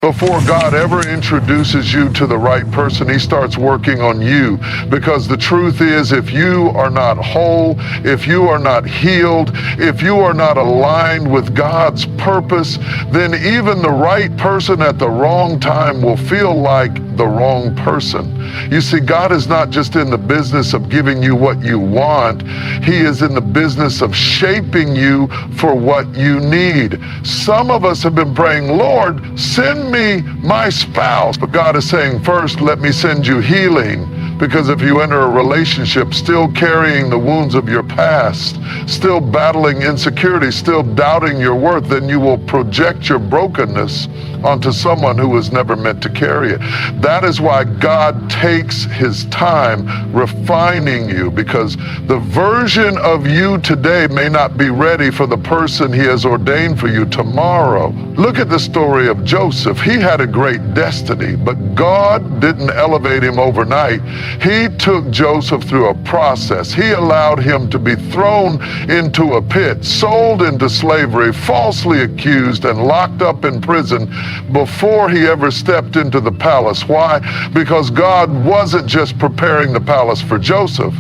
Before God ever introduces you to the right person, he starts working on you. Because the truth is, if you are not whole, if you are not healed, if you are not aligned with God's purpose, then even the right person at the wrong time will feel like the wrong person. You see, God is not just in the business of giving you what you want. He is in the business of shaping you for what you need. Some of us have been praying, Lord, send me my spouse. But God is saying, first, let me send you healing. Because if you enter a relationship still carrying the wounds of your past, still battling insecurity, still doubting your worth, then you will project your brokenness onto someone who was never meant to carry it. That is why God takes his time refining you, because the version of you today may not be ready for the person he has ordained for you tomorrow. Look at the story of Joseph. He had a great destiny, but God didn't elevate him overnight. He took Joseph through a process. He allowed him to be thrown into a pit, sold into slavery, falsely accused, and locked up in prison before he ever stepped into the palace. Why? Because God wasn't just preparing the palace for Joseph.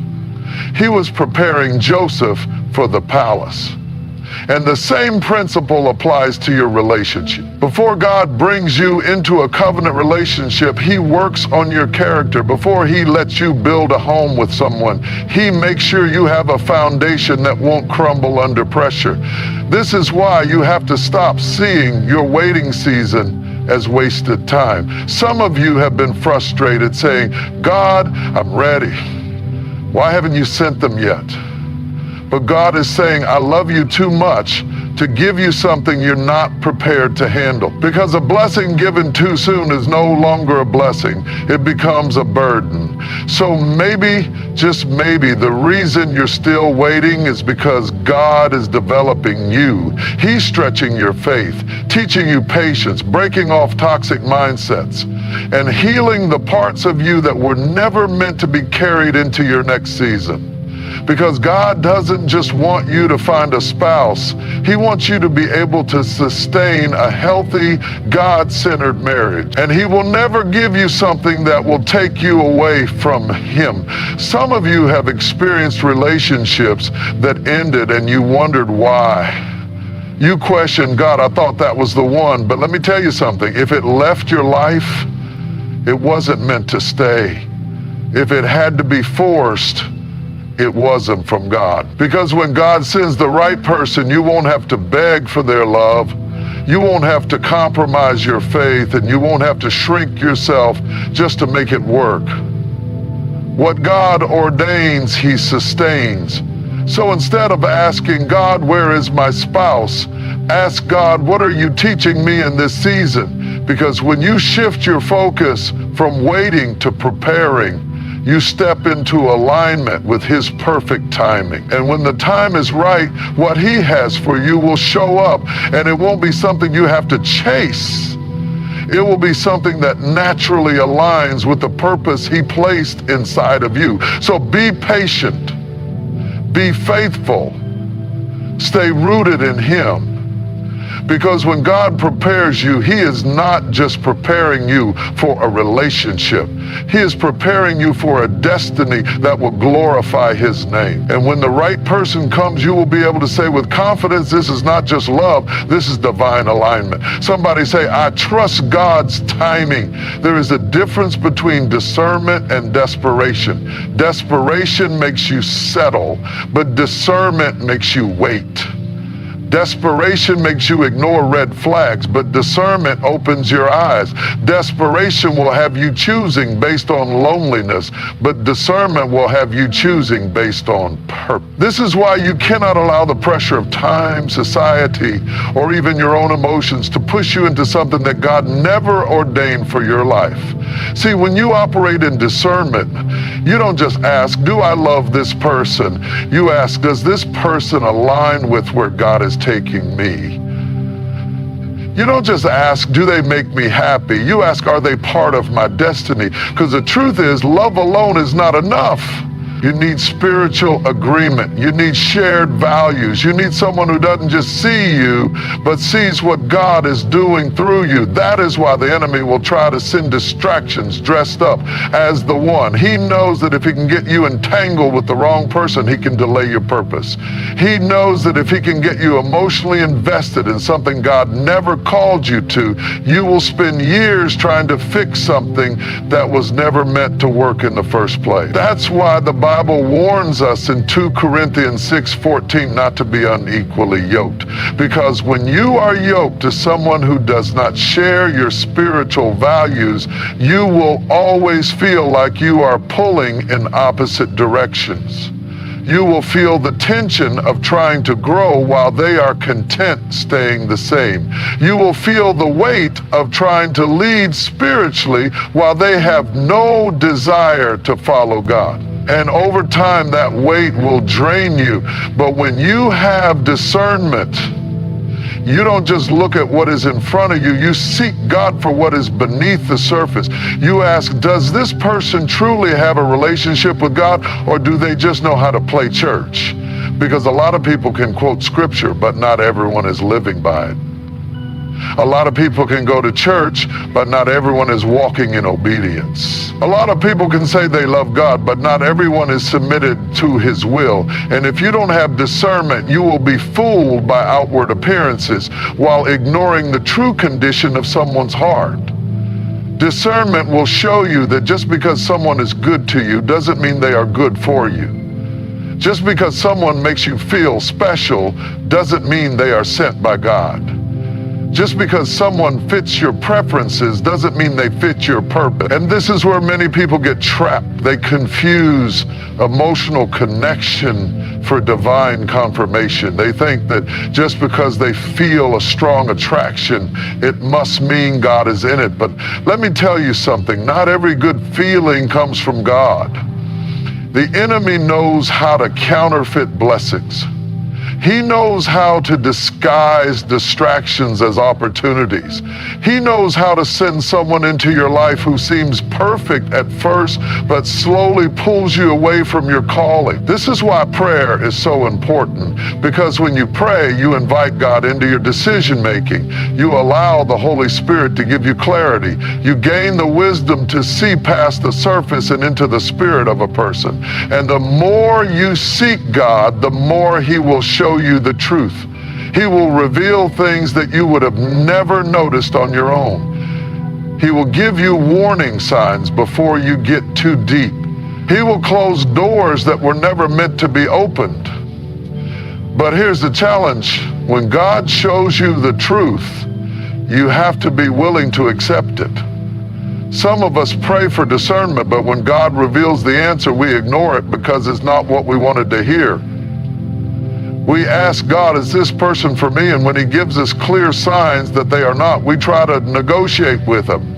He was preparing Joseph for the palace. And the same principle applies to your relationship. Before God brings you into a covenant relationship, he works on your character. Before he lets you build a home with someone, he makes sure you have a foundation that won't crumble under pressure. This is why you have to stop seeing your waiting season as wasted time. Some of you have been frustrated saying, God, I'm ready. Why haven't you sent them yet? But God is saying, I love you too much to give you something you're not prepared to handle. Because a blessing given too soon is no longer a blessing. It becomes a burden. So maybe, just maybe, the reason you're still waiting is because God is developing you. He's stretching your faith, teaching you patience, breaking off toxic mindsets, and healing the parts of you that were never meant to be carried into your next season. Because God doesn't just want you to find a spouse. He wants you to be able to sustain a healthy, God-centered marriage. And he will never give you something that will take you away from him. Some of you have experienced relationships that ended and you wondered why. You questioned, God, I thought that was the one. But let me tell you something. If it left your life, it wasn't meant to stay. If it had to be forced, it wasn't from God. Because when God sends the right person, you won't have to beg for their love. You won't have to compromise your faith, and you won't have to shrink yourself just to make it work. What God ordains, he sustains. So instead of asking God, where is my spouse? Ask God, what are you teaching me in this season? Because when you shift your focus from waiting to preparing, you step into alignment with his perfect timing. And when the time is right, what he has for you will show up, and it won't be something you have to chase. It will be something that naturally aligns with the purpose he placed inside of you. So be patient, be faithful, stay rooted in him. Because when God prepares you, he is not just preparing you for a relationship. He is preparing you for a destiny that will glorify his name. And when the right person comes, you will be able to say with confidence, this is not just love, this is divine alignment. Somebody say, I trust God's timing. There is a difference between discernment and desperation. Desperation makes you settle, but discernment makes you wait. Desperation makes you ignore red flags, but discernment opens your eyes. Desperation will have you choosing based on loneliness, but discernment will have you choosing based on purpose. This is why you cannot allow the pressure of time, society, or even your own emotions to push you into something that God never ordained for your life. See, when you operate in discernment, you don't just ask, do I love this person? You ask, does this person align with where God is taking me? You don't just ask, do they make me happy? You ask, are they part of my destiny? Because the truth is, love alone is not enough. You need spiritual agreement. You need shared values. You need someone who doesn't just see you, but sees what God is doing through you. That is why the enemy will try to send distractions dressed up as the one. He knows that if he can get you entangled with the wrong person, he can delay your purpose. He knows that if he can get you emotionally invested in something God never called you to, you will spend years trying to fix something that was never meant to work in the first place. That's why the Bible warns us in 2 Corinthians 6:14 not to be unequally yoked. Because when you are yoked to someone who does not share your spiritual values, you will always feel like you are pulling in opposite directions. You will feel the tension of trying to grow while they are content staying the same. You will feel the weight of trying to lead spiritually while they have no desire to follow God. And over time, that weight will drain you. But when you have discernment, you don't just look at what is in front of you. You seek God for what is beneath the surface. You ask, does this person truly have a relationship with God, or do they just know how to play church? Because a lot of people can quote scripture, but not everyone is living by it. A lot of people can go to church, but not everyone is walking in obedience. A lot of people can say they love God, but not everyone is submitted to his will. And if you don't have discernment, you will be fooled by outward appearances while ignoring the true condition of someone's heart. Discernment will show you that just because someone is good to you doesn't mean they are good for you. Just because someone makes you feel special doesn't mean they are sent by God. Just because someone fits your preferences doesn't mean they fit your purpose. And this is where many people get trapped. They confuse emotional connection for divine confirmation. They think that just because they feel a strong attraction, it must mean God is in it. But let me tell you something, not every good feeling comes from God. The enemy knows how to counterfeit blessings. He knows how to disguise distractions as opportunities. He knows how to send someone into your life who seems perfect at first, but slowly pulls you away from your calling. This is why prayer is so important, because when you pray, you invite God into your decision making. You allow the Holy Spirit to give you clarity. You gain the wisdom to see past the surface and into the spirit of a person. And the more you seek God, the more He will show you the truth. He will reveal things that you would have never noticed on your own. He will give you warning signs before you get too deep. He will close doors that were never meant to be opened. But here's the challenge. When God shows you the truth, you have to be willing to accept it. Some of us pray for discernment, but when God reveals the answer, we ignore it because it's not what we wanted to hear. We ask God, is this person for me? And when He gives us clear signs that they are not, we try to negotiate with them.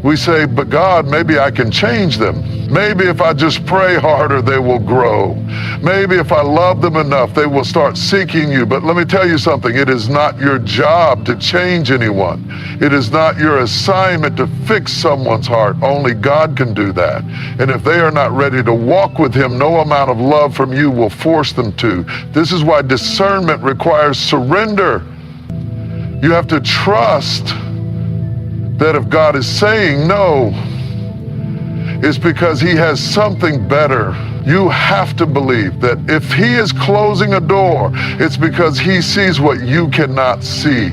We say, but God, maybe I can change them. Maybe if I just pray harder, they will grow. Maybe if I love them enough, they will start seeking you. But let me tell you something, it is not your job to change anyone. It is not your assignment to fix someone's heart. Only God can do that. And if they are not ready to walk with Him, no amount of love from you will force them to. This is why discernment requires surrender. You have to trust that if God is saying no, it's because He has something better. You have to believe that if He is closing a door, it's because He sees what you cannot see.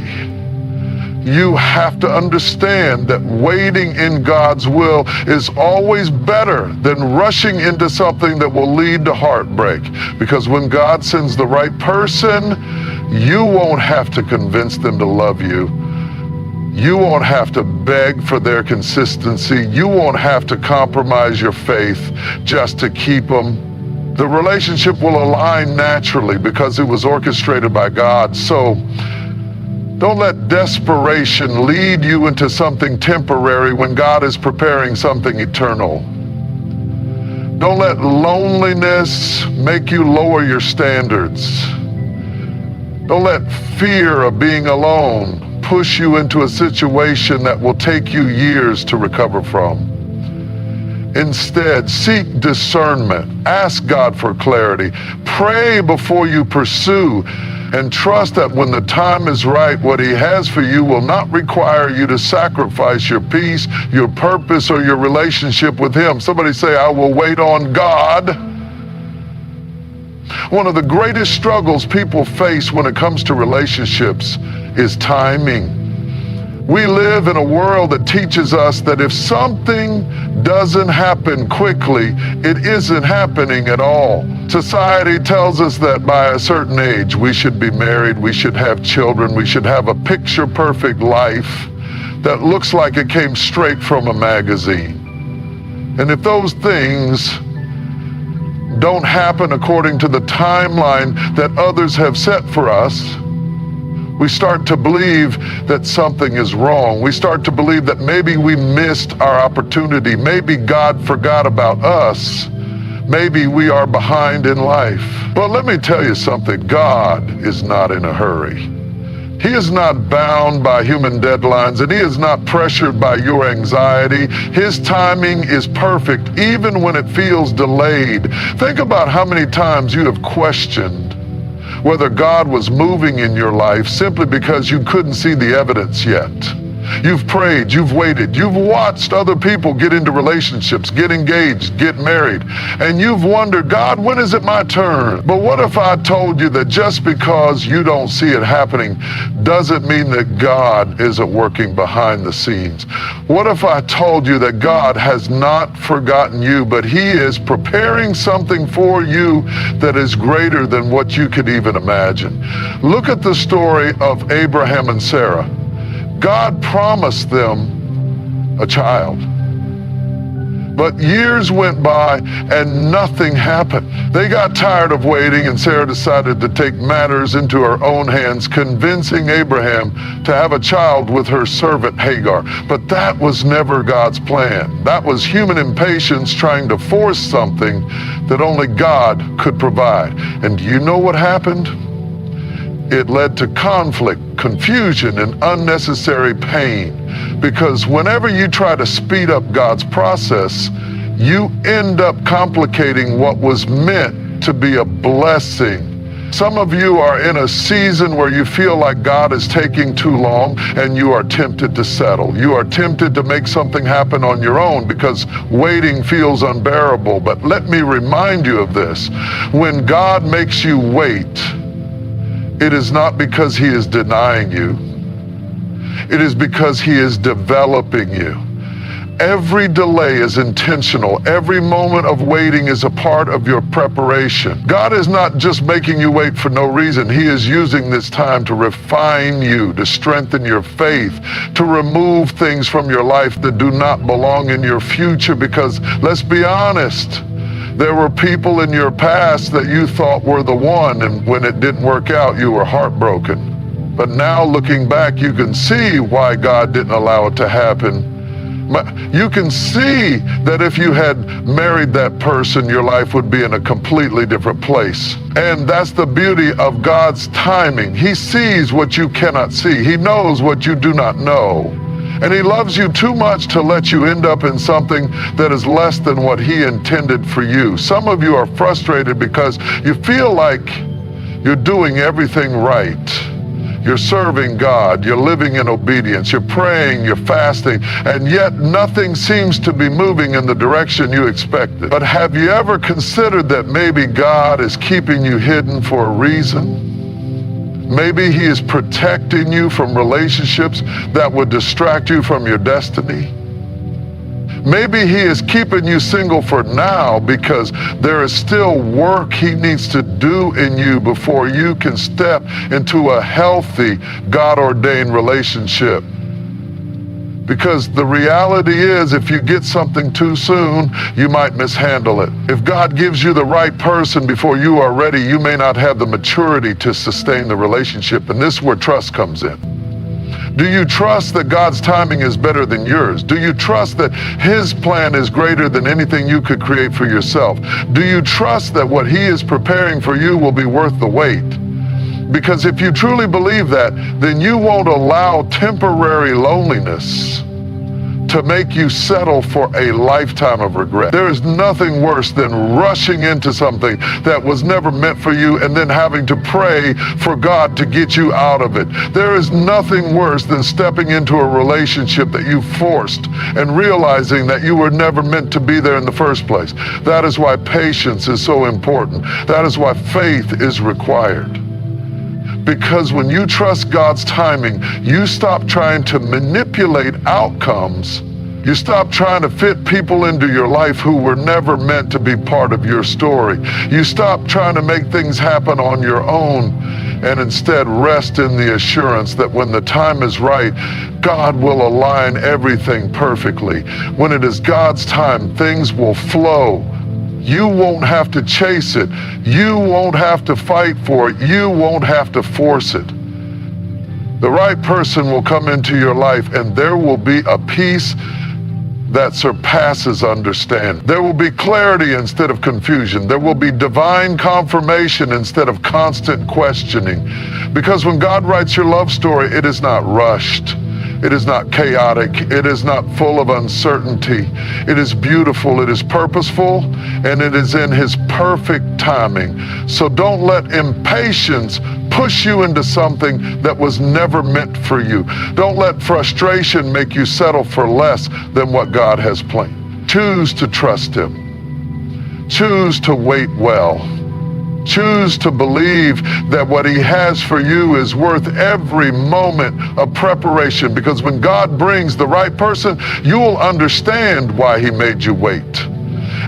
You have to understand that waiting in God's will is always better than rushing into something that will lead to heartbreak. Because when God sends the right person, you won't have to convince them to love you. You won't have to beg for their consistency. You won't have to compromise your faith just to keep them. The relationship will align naturally because it was orchestrated by God. So don't let desperation lead you into something temporary when God is preparing something eternal. Don't let loneliness make you lower your standards. Don't let fear of being alone push you into a situation that will take you years to recover from. Instead, seek discernment. Ask God for clarity. Pray before you pursue. And trust that when the time is right, what He has for you will not require you to sacrifice your peace, your purpose, or your relationship with Him. Somebody say, I will wait on God. One of the greatest struggles people face when it comes to relationships is timing. We live in a world that teaches us that if something doesn't happen quickly, it isn't happening at all. Society tells us that by a certain age, we should be married, we should have children, we should have a picture-perfect life that looks like it came straight from a magazine. And if those things don't happen according to the timeline that others have set for us, we start to believe that something is wrong. We start to believe that maybe we missed our opportunity. Maybe God forgot about us. Maybe we are behind in life. But let me tell you something. God is not in a hurry. He is not bound by human deadlines, and He is not pressured by your anxiety. His timing is perfect, even when it feels delayed. Think about how many times you have questioned whether God was moving in your life simply because you couldn't see the evidence yet. You've prayed, you've waited, you've watched other people get into relationships, get engaged, get married, and you've wondered, God, when is it my turn? But what if I told you that just because you don't see it happening doesn't mean that God isn't working behind the scenes? What if I told you that God has not forgotten you, but He is preparing something for you that is greater than what you could even imagine? Look at the story of Abraham and Sarah. God promised them a child. But years went by and nothing happened. They got tired of waiting, and Sarah decided to take matters into her own hands, convincing Abraham to have a child with her servant Hagar. But that was never God's plan. That was human impatience trying to force something that only God could provide. And do you know what happened? It led to conflict, confusion, and unnecessary pain. Because whenever you try to speed up God's process, you end up complicating what was meant to be a blessing. Some of you are in a season where you feel like God is taking too long, and you are tempted to settle. You are tempted to make something happen on your own because waiting feels unbearable. But let me remind you of this. When God makes you wait, it is not because He is denying you. It is because He is developing you. Every delay is intentional. Every moment of waiting is a part of your preparation. God is not just making you wait for no reason. He is using this time to refine you, to strengthen your faith, to remove things from your life that do not belong in your future. Because let's be honest, there were people in your past that you thought were the one, and when it didn't work out, you were heartbroken. But now looking back, you can see why God didn't allow it to happen. You can see that if you had married that person, your life would be in a completely different place. And that's the beauty of God's timing. He sees what you cannot see. He knows what you do not know. And He loves you too much to let you end up in something that is less than what He intended for you. Some of you are frustrated because you feel like you're doing everything right. You're serving God, you're living in obedience, you're praying, you're fasting, and yet nothing seems to be moving in the direction you expected. But have you ever considered that maybe God is keeping you hidden for a reason? Maybe He is protecting you from relationships that would distract you from your destiny. Maybe He is keeping you single for now because there is still work He needs to do in you before you can step into a healthy, God-ordained relationship. Because the reality is, if you get something too soon, you might mishandle it. If God gives you the right person before you are ready, you may not have the maturity to sustain the relationship. And this is where trust comes in. Do you trust that God's timing is better than yours? Do you trust that His plan is greater than anything you could create for yourself? Do you trust that what He is preparing for you will be worth the wait? Because if you truly believe that, then you won't allow temporary loneliness to make you settle for a lifetime of regret. There is nothing worse than rushing into something that was never meant for you and then having to pray for God to get you out of it. There is nothing worse than stepping into a relationship that you forced and realizing that you were never meant to be there in the first place. That is why patience is so important. That is why faith is required. Because when you trust God's timing, you stop trying to manipulate outcomes. You stop trying to fit people into your life who were never meant to be part of your story. You stop trying to make things happen on your own and instead rest in the assurance that when the time is right, God will align everything perfectly. When it is God's time, things will flow. You won't have to chase it. You won't have to fight for it. You won't have to force it. The right person will come into your life and there will be a peace that surpasses understanding. There will be clarity instead of confusion. There will be divine confirmation instead of constant questioning. Because when God writes your love story, it is not rushed. It is not chaotic. It is not full of uncertainty. It is beautiful. It is purposeful, and it is in His perfect timing. So don't let impatience push you into something that was never meant for you. Don't let frustration make you settle for less than what God has planned. Choose to trust Him. Choose to wait well. Choose to believe that what He has for you is worth every moment of preparation, because when God brings the right person, you will understand why He made you wait.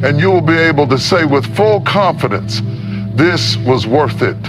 And you will be able to say with full confidence, this was worth it.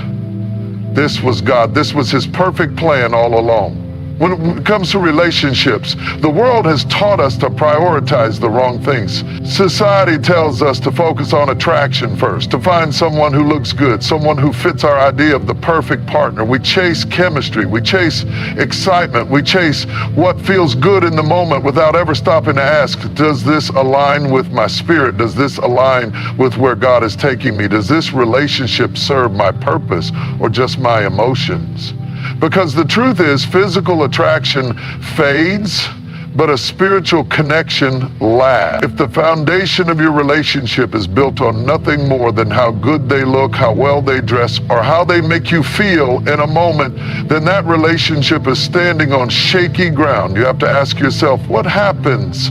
This was God. This was His perfect plan all along. When it comes to relationships, the world has taught us to prioritize the wrong things. Society tells us to focus on attraction first, to find someone who looks good, someone who fits our idea of the perfect partner. We chase chemistry, we chase excitement, we chase what feels good in the moment without ever stopping to ask, does this align with my spirit? Does this align with where God is taking me? Does this relationship serve my purpose or just my emotions? Because the truth is, physical attraction fades, but a spiritual connection lasts. If the foundation of your relationship is built on nothing more than how good they look, how well they dress, or how they make you feel in a moment, then that relationship is standing on shaky ground. You have to ask yourself, what happens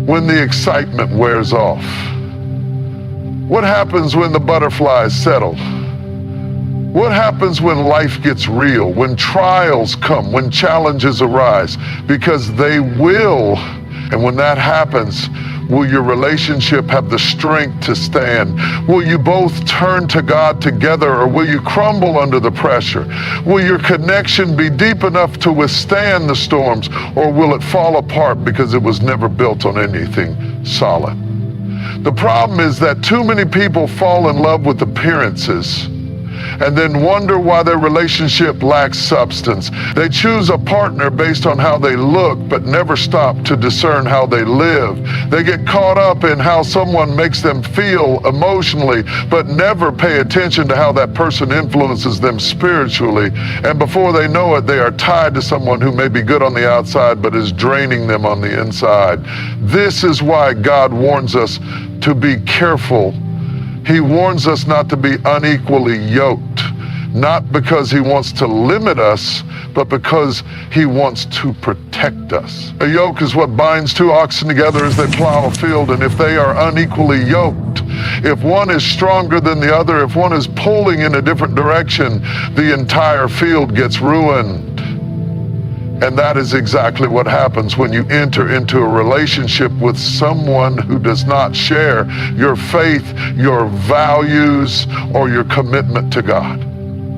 when the excitement wears off? What happens when the butterflies settle? What happens when life gets real, when trials come, when challenges arise? Because they will. And when that happens, will your relationship have the strength to stand? Will you both turn to God together, or will you crumble under the pressure? Will your connection be deep enough to withstand the storms, or will it fall apart because it was never built on anything solid? The problem is that too many people fall in love with appearances and then wonder why their relationship lacks substance. They choose a partner based on how they look, but never stop to discern how they live. They get caught up in how someone makes them feel emotionally, but never pay attention to how that person influences them spiritually. And before they know it, they are tied to someone who may be good on the outside, but is draining them on the inside. This is why God warns us to be careful. He warns us not to be unequally yoked, not because He wants to limit us, but because He wants to protect us. A yoke is what binds two oxen together as they plow a field, and if they are unequally yoked, if one is stronger than the other, if one is pulling in a different direction, the entire field gets ruined. And that is exactly what happens when you enter into a relationship with someone who does not share your faith, your values, or your commitment to God.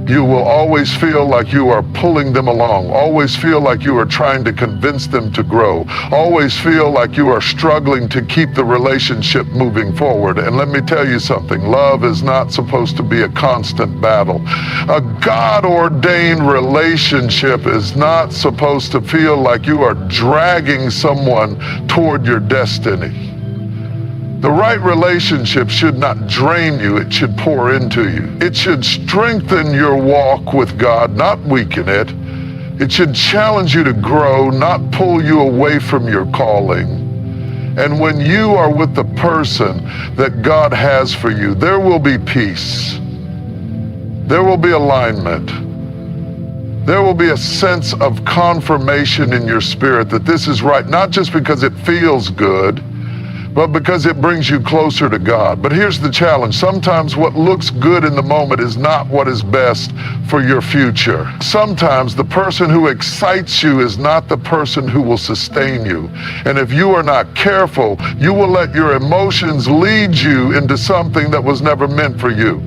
You will always feel like you are pulling them along, always feel like you are trying to convince them to grow, always feel like you are struggling to keep the relationship moving forward. And let me tell you something, love is not supposed to be a constant battle. A God-ordained relationship is not supposed to feel like you are dragging someone toward your destiny. The right relationship should not drain you, it should pour into you. It should strengthen your walk with God, not weaken it. It should challenge you to grow, not pull you away from your calling. And when you are with the person that God has for you, there will be peace. There will be alignment. There will be a sense of confirmation in your spirit that this is right, not just because it feels good, but because it brings you closer to God. But here's the challenge. Sometimes what looks good in the moment is not what is best for your future. Sometimes the person who excites you is not the person who will sustain you. And if you are not careful, you will let your emotions lead you into something that was never meant for you.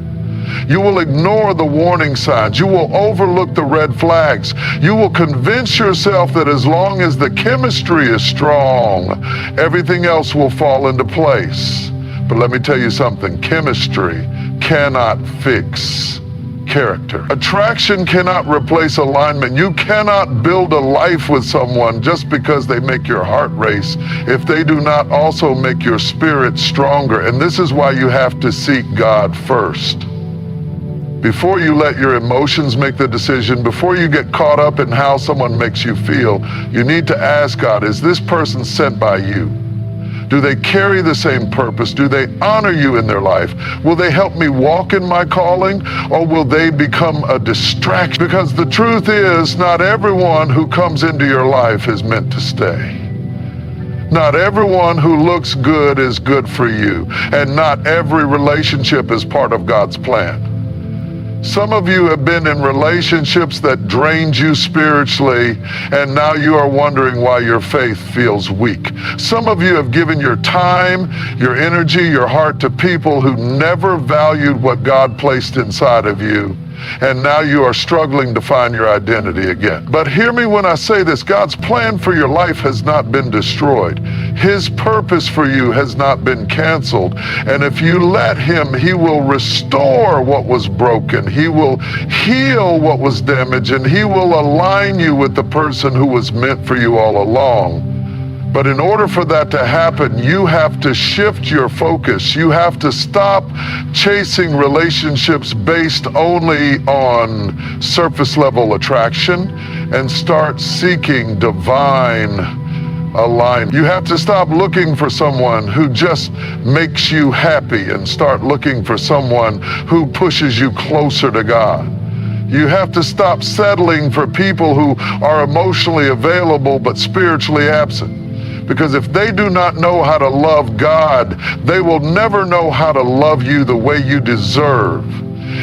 You will ignore the warning signs. You will overlook the red flags. You will convince yourself that as long as the chemistry is strong, everything else will fall into place. But let me tell you something, chemistry cannot fix character. Attraction cannot replace alignment. You cannot build a life with someone just because they make your heart race if they do not also make your spirit stronger. And this is why you have to seek God first. Before you let your emotions make the decision, before you get caught up in how someone makes you feel, you need to ask God, is this person sent by you? Do they carry the same purpose? Do they honor you in their life? Will they help me walk in my calling, or will they become a distraction? Because the truth is, not everyone who comes into your life is meant to stay. Not everyone who looks good is good for you, and not every relationship is part of God's plan. Some of you have been in relationships that drained you spiritually, and now you are wondering why your faith feels weak. Some of you have given your time, your energy, your heart to people who never valued what God placed inside of you, and now you are struggling to find your identity again. But hear me when I say this, God's plan for your life has not been destroyed. His purpose for you has not been canceled. And if you let Him, He will restore what was broken. He will heal what was damaged, and He will align you with the person who was meant for you all along. But in order for that to happen, you have to shift your focus. You have to stop chasing relationships based only on surface level attraction and start seeking divine alignment. You have to stop looking for someone who just makes you happy and start looking for someone who pushes you closer to God. You have to stop settling for people who are emotionally available but spiritually absent. Because if they do not know how to love God, they will never know how to love you the way you deserve.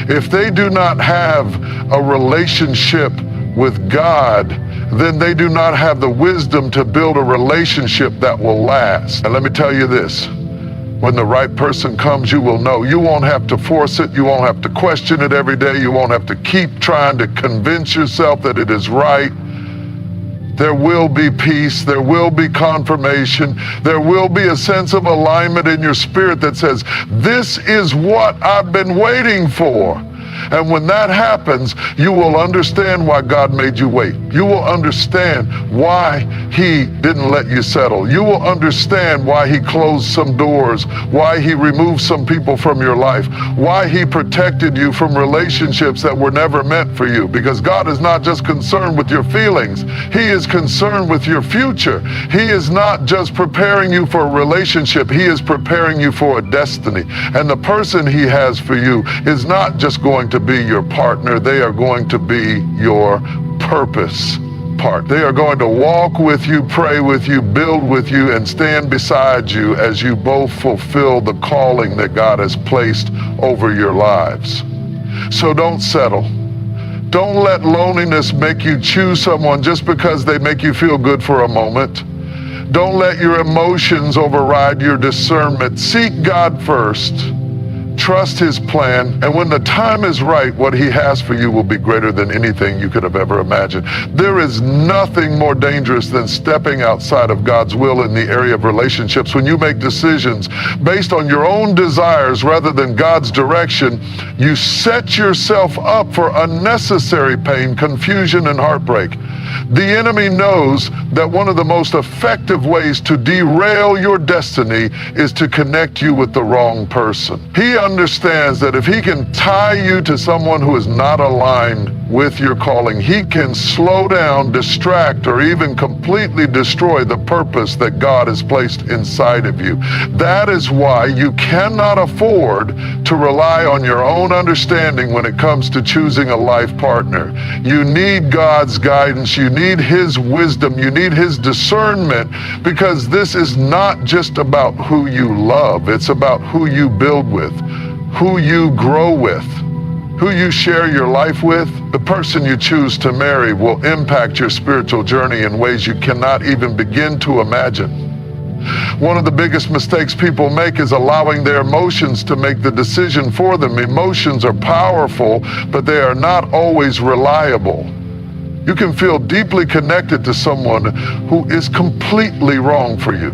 If they do not have a relationship with God, then they do not have the wisdom to build a relationship that will last. And let me tell you this, when the right person comes, you will know. You won't have to force it. You won't have to question it every day. You won't have to keep trying to convince yourself that it is right. There will be peace, there will be confirmation, there will be a sense of alignment in your spirit that says, this is what I've been waiting for. And when that happens, you will understand why God made you wait. You will understand why He didn't let you settle. You will understand why He closed some doors, why He removed some people from your life, why He protected you from relationships that were never meant for you. Because God is not just concerned with your feelings, He is concerned with your future. He is not just preparing you for a relationship, He is preparing you for a destiny. And the person He has for you is not just going to be your partner, they are going to be your purpose part. They are going to walk with you, pray with you, build with you, and stand beside you as you both fulfill the calling that God has placed over your lives. So don't settle. Don't let loneliness make you choose someone just because they make you feel good for a moment. Don't let your emotions override your discernment. Seek God first. Trust His plan, and when the time is right, what He has for you will be greater than anything you could have ever imagined. There is nothing more dangerous than stepping outside of God's will in the area of relationships. When you make decisions based on your own desires rather than God's direction, you set yourself up for unnecessary pain, confusion, and heartbreak. The enemy knows that one of the most effective ways to derail your destiny is to connect you with the wrong person. He understands that if he can tie you to someone who is not aligned with your calling, he can slow down, distract, or even completely destroy the purpose that God has placed inside of you. That is why you cannot afford to rely on your own understanding when it comes to choosing a life partner. You need God's guidance. You need his wisdom. You need his discernment, because this is not just about who you love. It's about who you build with, who you grow with, who you share your life with. The person you choose to marry will impact your spiritual journey in ways you cannot even begin to imagine. One of the biggest mistakes people make is allowing their emotions to make the decision for them. Emotions are powerful, but they are not always reliable. You can feel deeply connected to someone who is completely wrong for you.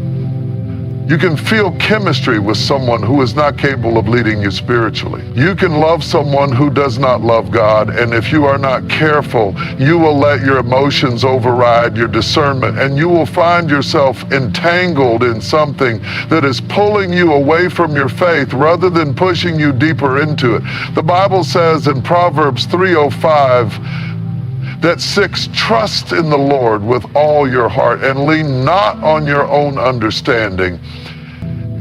You can feel chemistry with someone who is not capable of leading you spiritually. You can love someone who does not love God, and if you are not careful, you will let your emotions override your discernment, and you will find yourself entangled in something that is pulling you away from your faith rather than pushing you deeper into it. The Bible says in Proverbs 3:05, that 6, trust in the Lord with all your heart and lean not on your own understanding.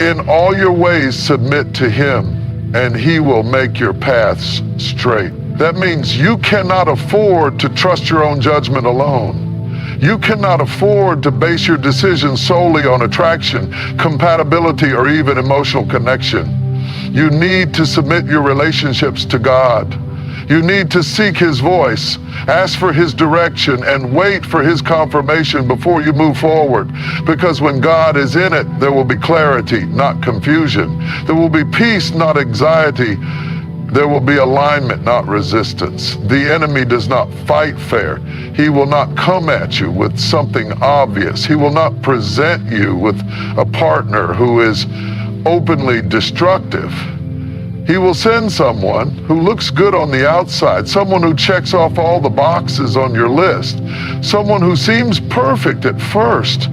In all your ways submit to him, and he will make your paths straight. That means you cannot afford to trust your own judgment alone. You cannot afford to base your decisions solely on attraction, compatibility, or even emotional connection. You need to submit your relationships to God. You need to seek his voice, ask for his direction, and wait for his confirmation before you move forward. Because when God is in it, there will be clarity, not confusion. There will be peace, not anxiety. There will be alignment, not resistance. The enemy does not fight fair. He will not come at you with something obvious. He will not present you with a partner who is openly destructive. He will send someone who looks good on the outside, someone who checks off all the boxes on your list, someone who seems perfect at first,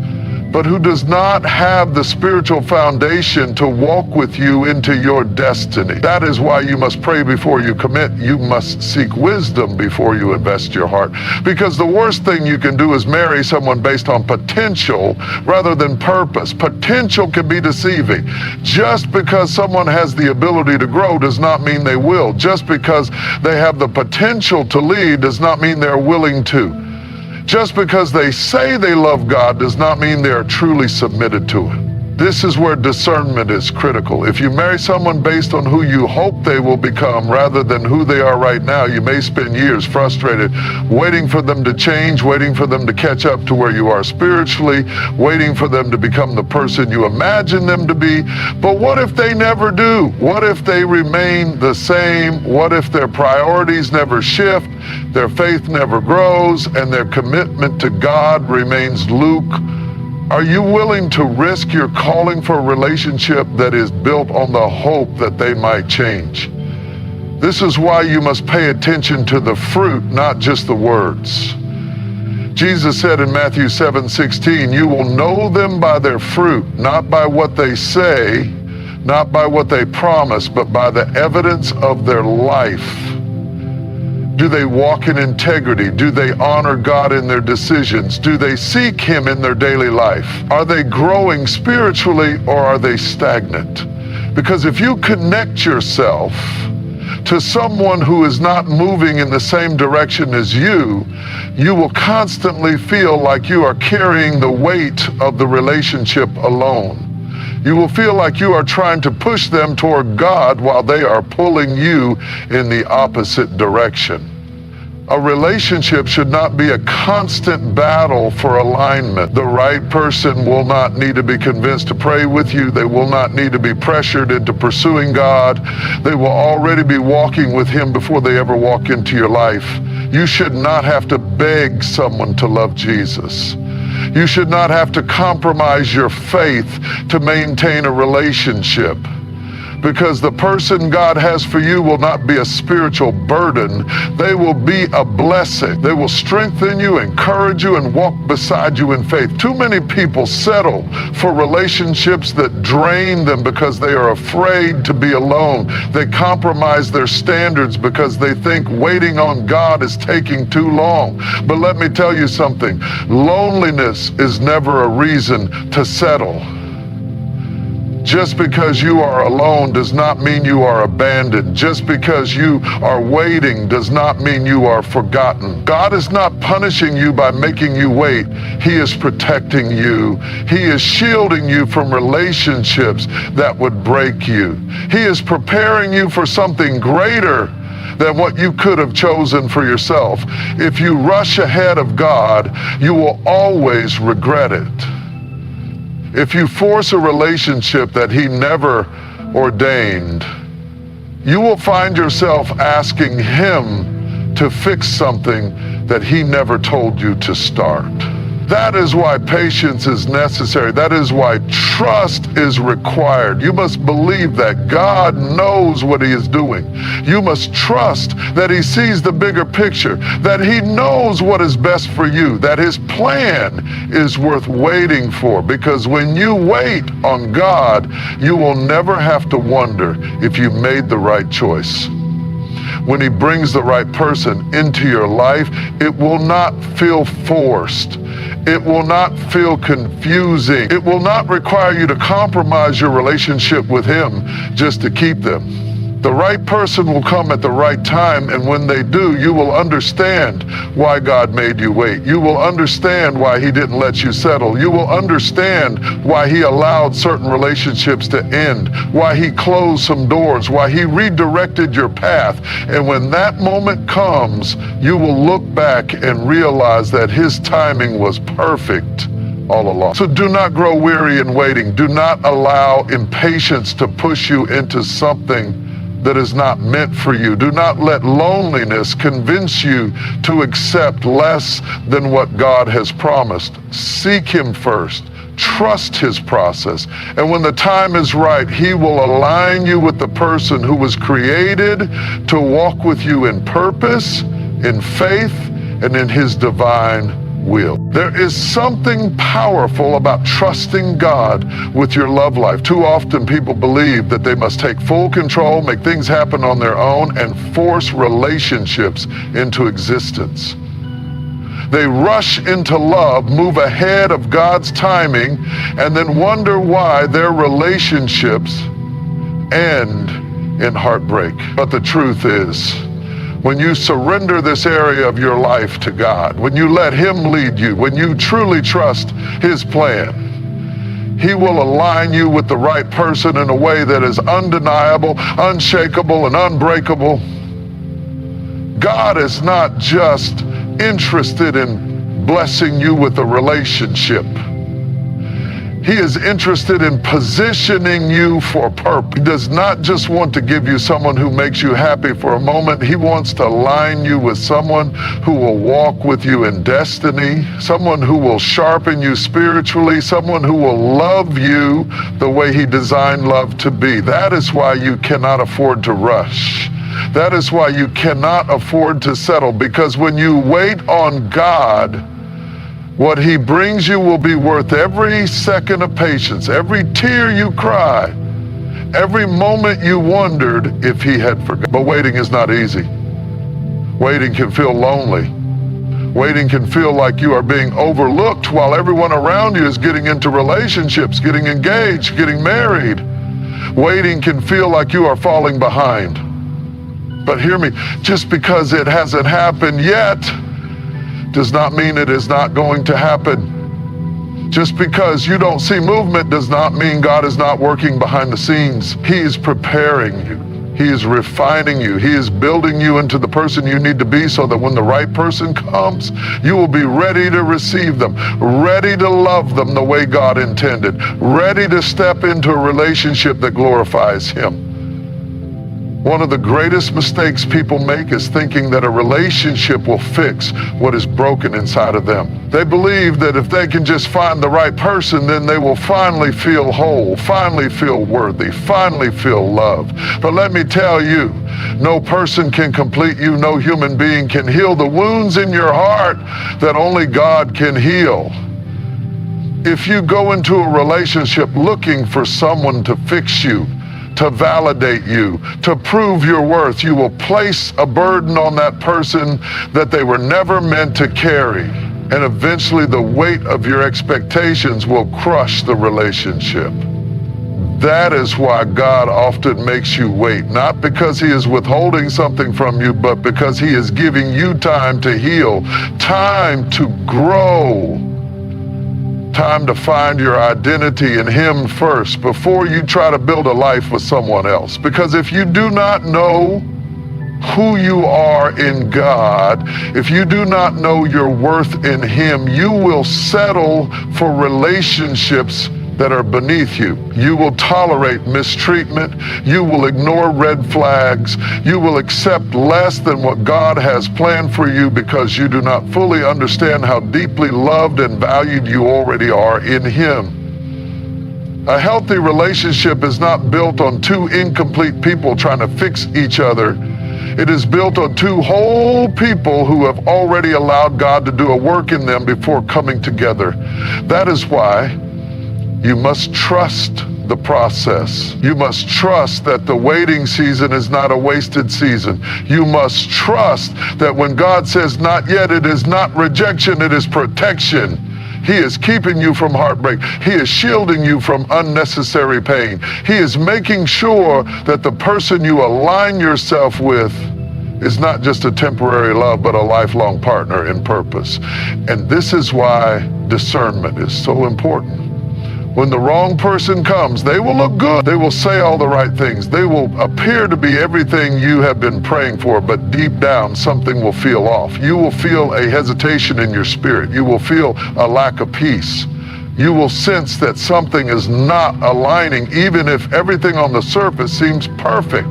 but who does not have the spiritual foundation to walk with you into your destiny. That is why you must pray before you commit. You must seek wisdom before you invest your heart. Because the worst thing you can do is marry someone based on potential rather than purpose. Potential can be deceiving. Just because someone has the ability to grow does not mean they will. Just because they have the potential to lead does not mean they're willing to. Just because they say they love God does not mean they are truly submitted to it. This is where discernment is critical. If you marry someone based on who you hope they will become rather than who they are right now, you may spend years frustrated, waiting for them to change, waiting for them to catch up to where you are spiritually, waiting for them to become the person you imagine them to be. But what if they never do? What if they remain the same? What if their priorities never shift, their faith never grows, and their commitment to God remains lukewarm? Are you willing to risk your calling for a relationship that is built on the hope that they might change? This is why you must pay attention to the fruit, not just the words. Jesus said in Matthew 7:16, you will know them by their fruit, not by what they say, not by what they promise, but by the evidence of their life. Do they walk in integrity? Do they honor God in their decisions? Do they seek him in their daily life? Are they growing spiritually, or are they stagnant? Because if you connect yourself to someone who is not moving in the same direction as you will constantly feel like you are carrying the weight of the relationship alone. You will feel like you are trying to push them toward God while they are pulling you in the opposite direction. A relationship should not be a constant battle for alignment. The right person will not need to be convinced to pray with you. They will not need to be pressured into pursuing God. They will already be walking with him before they ever walk into your life. You should not have to beg someone to love Jesus. You should not have to compromise your faith to maintain a relationship. because the person God has for you will not be a spiritual burden. They will be a blessing. They will strengthen you, encourage you, and walk beside you in faith. Too many people settle for relationships that drain them because they are afraid to be alone. They compromise their standards because they think waiting on God is taking too long. But let me tell you something. Loneliness is never a reason to settle. Just because you are alone does not mean you are abandoned. Just because you are waiting does not mean you are forgotten. God is not punishing you by making you wait. He is protecting you. He is shielding you from relationships that would break you. He is preparing you for something greater than what you could have chosen for yourself. If you rush ahead of God, you will always regret it. If you force a relationship that He never ordained, you will find yourself asking Him to fix something that He never told you to start. That is why patience is necessary. That is why trust is required. You must believe that God knows what He is doing. You must trust that He sees the bigger picture, that He knows what is best for you, that His plan is worth waiting for. Because when you wait on God, you will never have to wonder if you made the right choice. When He brings the right person into your life, it will not feel forced. It will not feel confusing. It will not require you to compromise your relationship with Him just to keep them. The right person will come at the right time, and when they do, you will understand why God made you wait. You will understand why He didn't let you settle. You will understand why He allowed certain relationships to end, why He closed some doors, why He redirected your path. And when that moment comes, you will look back and realize that His timing was perfect all along. So do not grow weary in waiting. Do not allow impatience to push you into something that is not meant for you. Do not let loneliness convince you to accept less than what God has promised. Seek Him first. Trust His process. And when the time is right, He will align you with the person who was created to walk with you in purpose, in faith, and in His divine will. There is something powerful about trusting God with your love life. Too often people believe that they must take full control, make things happen on their own, and force relationships into existence. They rush into love, move ahead of God's timing, and then wonder why their relationships end in heartbreak. But the truth is, when you surrender this area of your life to God, when you let Him lead you, when you truly trust His plan, He will align you with the right person in a way that is undeniable, unshakable, and unbreakable. God is not just interested in blessing you with a relationship. He is interested in positioning you for purpose. He does not just want to give you someone who makes you happy for a moment. He wants to align you with someone who will walk with you in destiny, someone who will sharpen you spiritually, someone who will love you the way He designed love to be. That is why you cannot afford to rush. That is why you cannot afford to settle, because when you wait on God, what He brings you will be worth every second of patience, every tear you cry, every moment you wondered if He had forgotten. But waiting is not easy. Waiting can feel lonely. Waiting can feel like you are being overlooked while everyone around you is getting into relationships, getting engaged, getting married. Waiting can feel like you are falling behind. But hear me, just because it hasn't happened yet does not mean it is not going to happen. Just because you don't see movement does not mean God is not working behind the scenes. He is preparing you. He is refining you. He is building you into the person you need to be, so that when the right person comes, you will be ready to receive them, ready to love them the way God intended, ready to step into a relationship that glorifies Him. One of the greatest mistakes people make is thinking that a relationship will fix what is broken inside of them. They believe that if they can just find the right person, then they will finally feel whole, finally feel worthy, finally feel loved. But let me tell you, no person can complete you, no human being can heal the wounds in your heart that only God can heal. If you go into a relationship looking for someone to fix you, to validate you, to prove your worth, you will place a burden on that person that they were never meant to carry. And eventually the weight of your expectations will crush the relationship. That is why God often makes you wait, not because he is withholding something from you, but because he is giving you time to heal, time to grow, time to find your identity in him first before you try to build a life with someone else. Because if you do not know who you are in God, if you do not know your worth in him, you will settle for relationships that are beneath you. You will tolerate mistreatment. You will ignore red flags. You will accept less than what God has planned for you because you do not fully understand how deeply loved and valued you already are in him. A healthy relationship is not built on two incomplete people trying to fix each other. It is built on two whole people who have already allowed God to do a work in them before coming together. That is why you must trust the process. You must trust that the waiting season is not a wasted season. You must trust that when God says not yet, it is not rejection, it is protection. He is keeping you from heartbreak. He is shielding you from unnecessary pain. He is making sure that the person you align yourself with is not just a temporary love, but a lifelong partner in purpose. And this is why discernment is so important. When the wrong person comes, they will look good. They will say all the right things. They will appear to be everything you have been praying for, but deep down, something will feel off. You will feel a hesitation in your spirit. You will feel a lack of peace. You will sense that something is not aligning, even if everything on the surface seems perfect.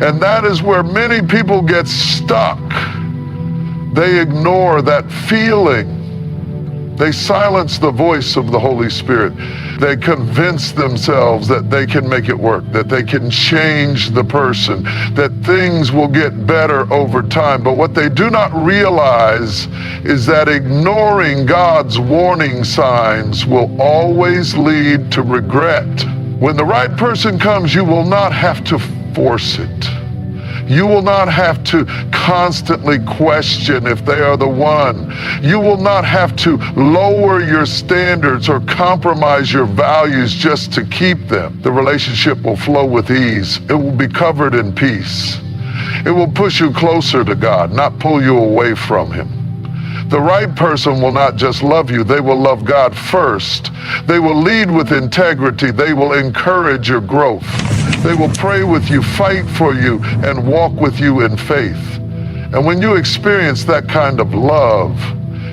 And that is where many people get stuck. They ignore that feeling. They silence the voice of the Holy Spirit. They convince themselves that they can make it work, that they can change the person, that things will get better over time. But what they do not realize is that ignoring God's warning signs will always lead to regret. When the right person comes, you will not have to force it. You will not have to constantly question if they are the one. You will not have to lower your standards or compromise your values just to keep them. The relationship will flow with ease. It will be covered in peace. It will push you closer to God, not pull you away from him. The right person will not just love you, they will love God first. They will lead with integrity. They will encourage your growth. They will pray with you, fight for you, and walk with you in faith. And when you experience that kind of love,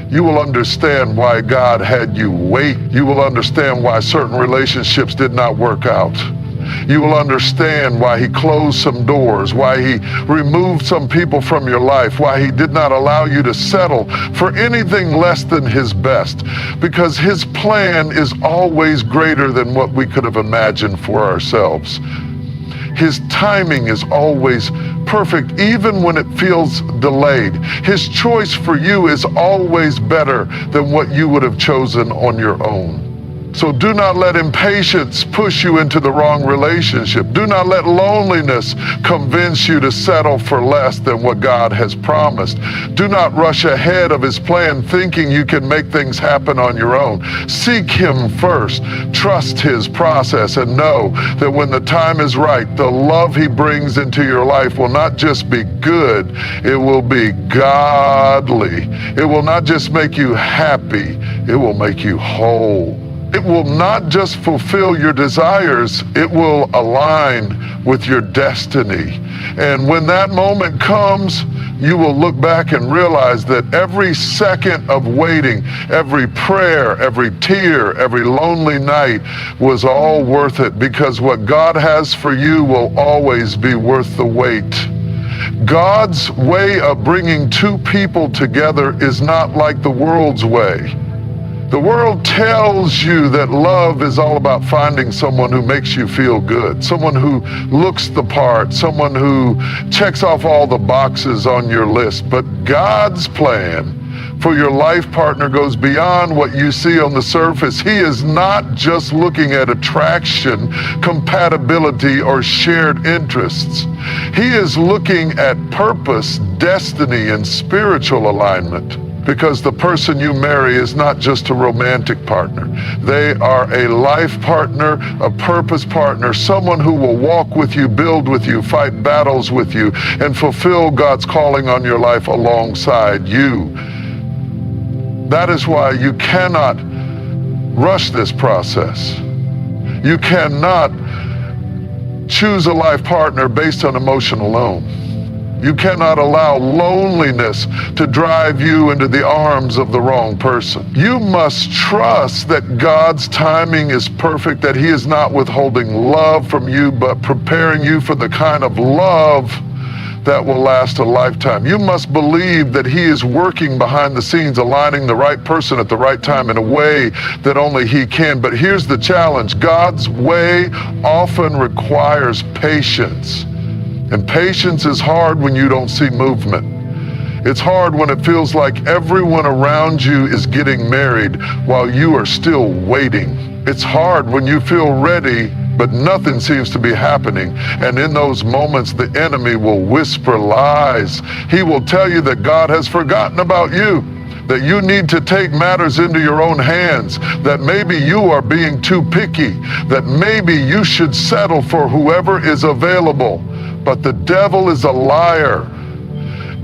you will understand why God had you wait. You will understand why certain relationships did not work out. You will understand why he closed some doors, why he removed some people from your life, why he did not allow you to settle for anything less than his best. Because his plan is always greater than what we could have imagined for ourselves. His timing is always perfect, even when it feels delayed. His choice for you is always better than what you would have chosen on your own. So do not let impatience push you into the wrong relationship. Do not let loneliness convince you to settle for less than what God has promised. Do not rush ahead of his plan thinking you can make things happen on your own. Seek him first. Trust his process and know that when the time is right, the love he brings into your life will not just be good, it will be godly. It will not just make you happy, it will make you whole. It will not just fulfill your desires, it will align with your destiny. And when that moment comes, you will look back and realize that every second of waiting, every prayer, every tear, every lonely night was all worth it, because what God has for you will always be worth the wait. God's way of bringing two people together is not like the world's way. The world tells you that love is all about finding someone who makes you feel good, someone who looks the part, someone who checks off all the boxes on your list. But God's plan for your life partner goes beyond what you see on the surface. He is not just looking at attraction, compatibility, or shared interests. He is looking at purpose, destiny, and spiritual alignment. Because the person you marry is not just a romantic partner. They are a life partner, a purpose partner, someone who will walk with you, build with you, fight battles with you, and fulfill God's calling on your life alongside you. That is why you cannot rush this process. You cannot choose a life partner based on emotion alone. You cannot allow loneliness to drive you into the arms of the wrong person. You must trust that God's timing is perfect, that He is not withholding love from you, but preparing you for the kind of love that will last a lifetime. You must believe that He is working behind the scenes, aligning the right person at the right time in a way that only He can. But here's the challenge. God's way often requires patience. And patience is hard when you don't see movement. It's hard when it feels like everyone around you is getting married while you are still waiting. It's hard when you feel ready, but nothing seems to be happening. And in those moments, the enemy will whisper lies. He will tell you that God has forgotten about you, that you need to take matters into your own hands, that maybe you are being too picky, that maybe you should settle for whoever is available. But the devil is a liar.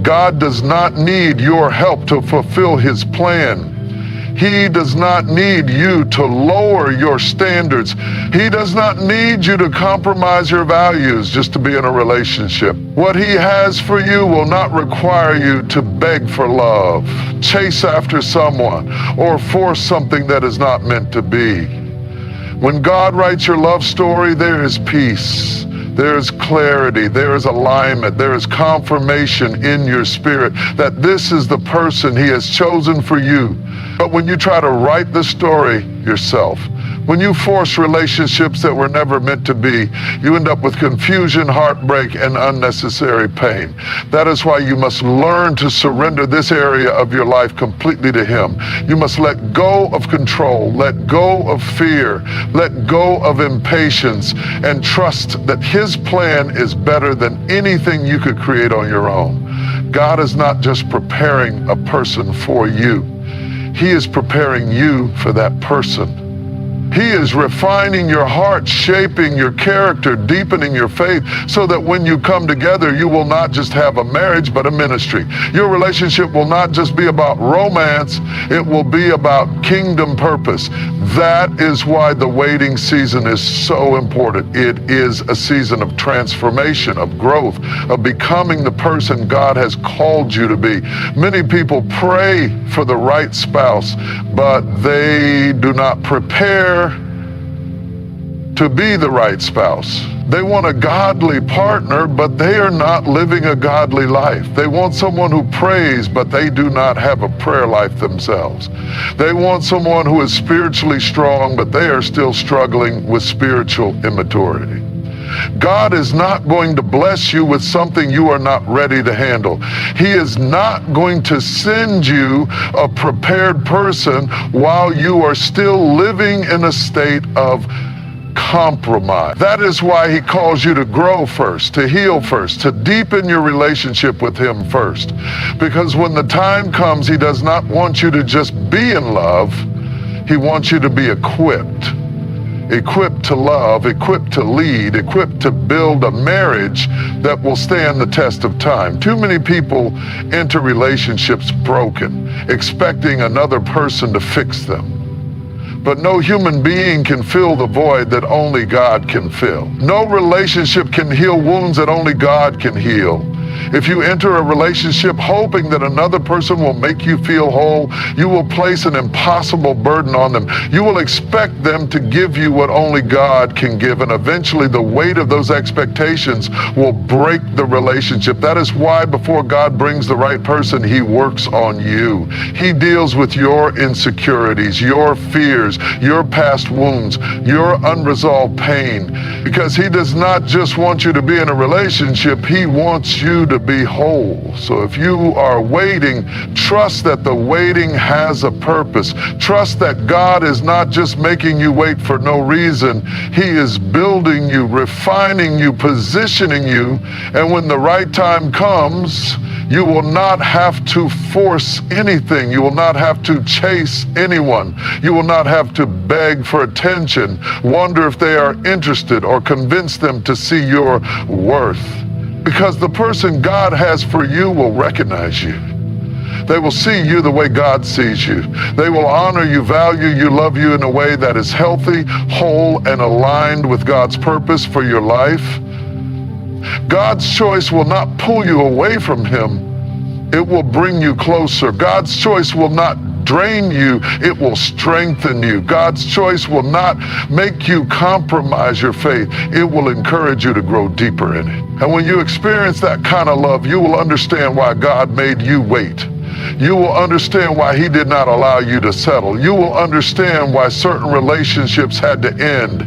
God does not need your help to fulfill His plan. He does not need you to lower your standards. He does not need you to compromise your values just to be in a relationship. What He has for you will not require you to beg for love, chase after someone, or force something that is not meant to be. When God writes your love story, there is peace. There is clarity, there is alignment, there is confirmation in your spirit that this is the person He has chosen for you. But when you try to write the story yourself, when you force relationships that were never meant to be, you end up with confusion, heartbreak, and unnecessary pain. That is why you must learn to surrender this area of your life completely to Him. You must let go of control, let go of fear, let go of impatience, and trust that His plan is better than anything you could create on your own. God is not just preparing a person for you. He is preparing you for that person. He is refining your heart, shaping your character, deepening your faith, so that when you come together, you will not just have a marriage, but a ministry. Your relationship will not just be about romance, it will be about kingdom purpose. That is why the waiting season is so important. It is a season of transformation, of growth, of becoming the person God has called you to be. Many people pray for the right spouse, but they do not prepare to be the right spouse. They want a godly partner, but they are not living a godly life. They want someone who prays, but they do not have a prayer life themselves. They want someone who is spiritually strong, but they are still struggling with spiritual immaturity. God is not going to bless you with something you are not ready to handle. He is not going to send you a prepared person while you are still living in a state of compromise. That is why He calls you to grow first, to heal first, to deepen your relationship with Him first. Because when the time comes, He does not want you to just be in love. He wants you to be equipped. Equipped to love, equipped to lead, equipped to build a marriage that will stand the test of time. Too many people enter relationships broken, expecting another person to fix them. But no human being can fill the void that only God can fill. No relationship can heal wounds that only God can heal. If you enter a relationship hoping that another person will make you feel whole, you will place an impossible burden on them. You will expect them to give you what only God can give, and eventually the weight of those expectations will break the relationship. That is why before God brings the right person, He works on you. He deals with your insecurities, your fears, your past wounds, your unresolved pain, because He does not just want you to be in a relationship, He wants you to be whole. So if you are waiting, trust that the waiting has a purpose. Trust that God is not just making you wait for no reason. He is building you, refining you, positioning you, and when the right time comes, you will not have to force anything. You will not have to chase anyone. You will not have to beg for attention, wonder if they are interested, or convince them to see your worth. Because the person God has for you will recognize you. They will see you the way God sees you. They will honor you, value you, love you in a way that is healthy, whole, and aligned with God's purpose for your life. God's choice will not pull you away from Him. It will bring you closer. God's choice will not drain you, it will strengthen you. God's choice will not make you compromise your faith. It will encourage you to grow deeper in it. And when you experience that kind of love, you will understand why God made you wait. You will understand why He did not allow you to settle. You will understand why certain relationships had to end,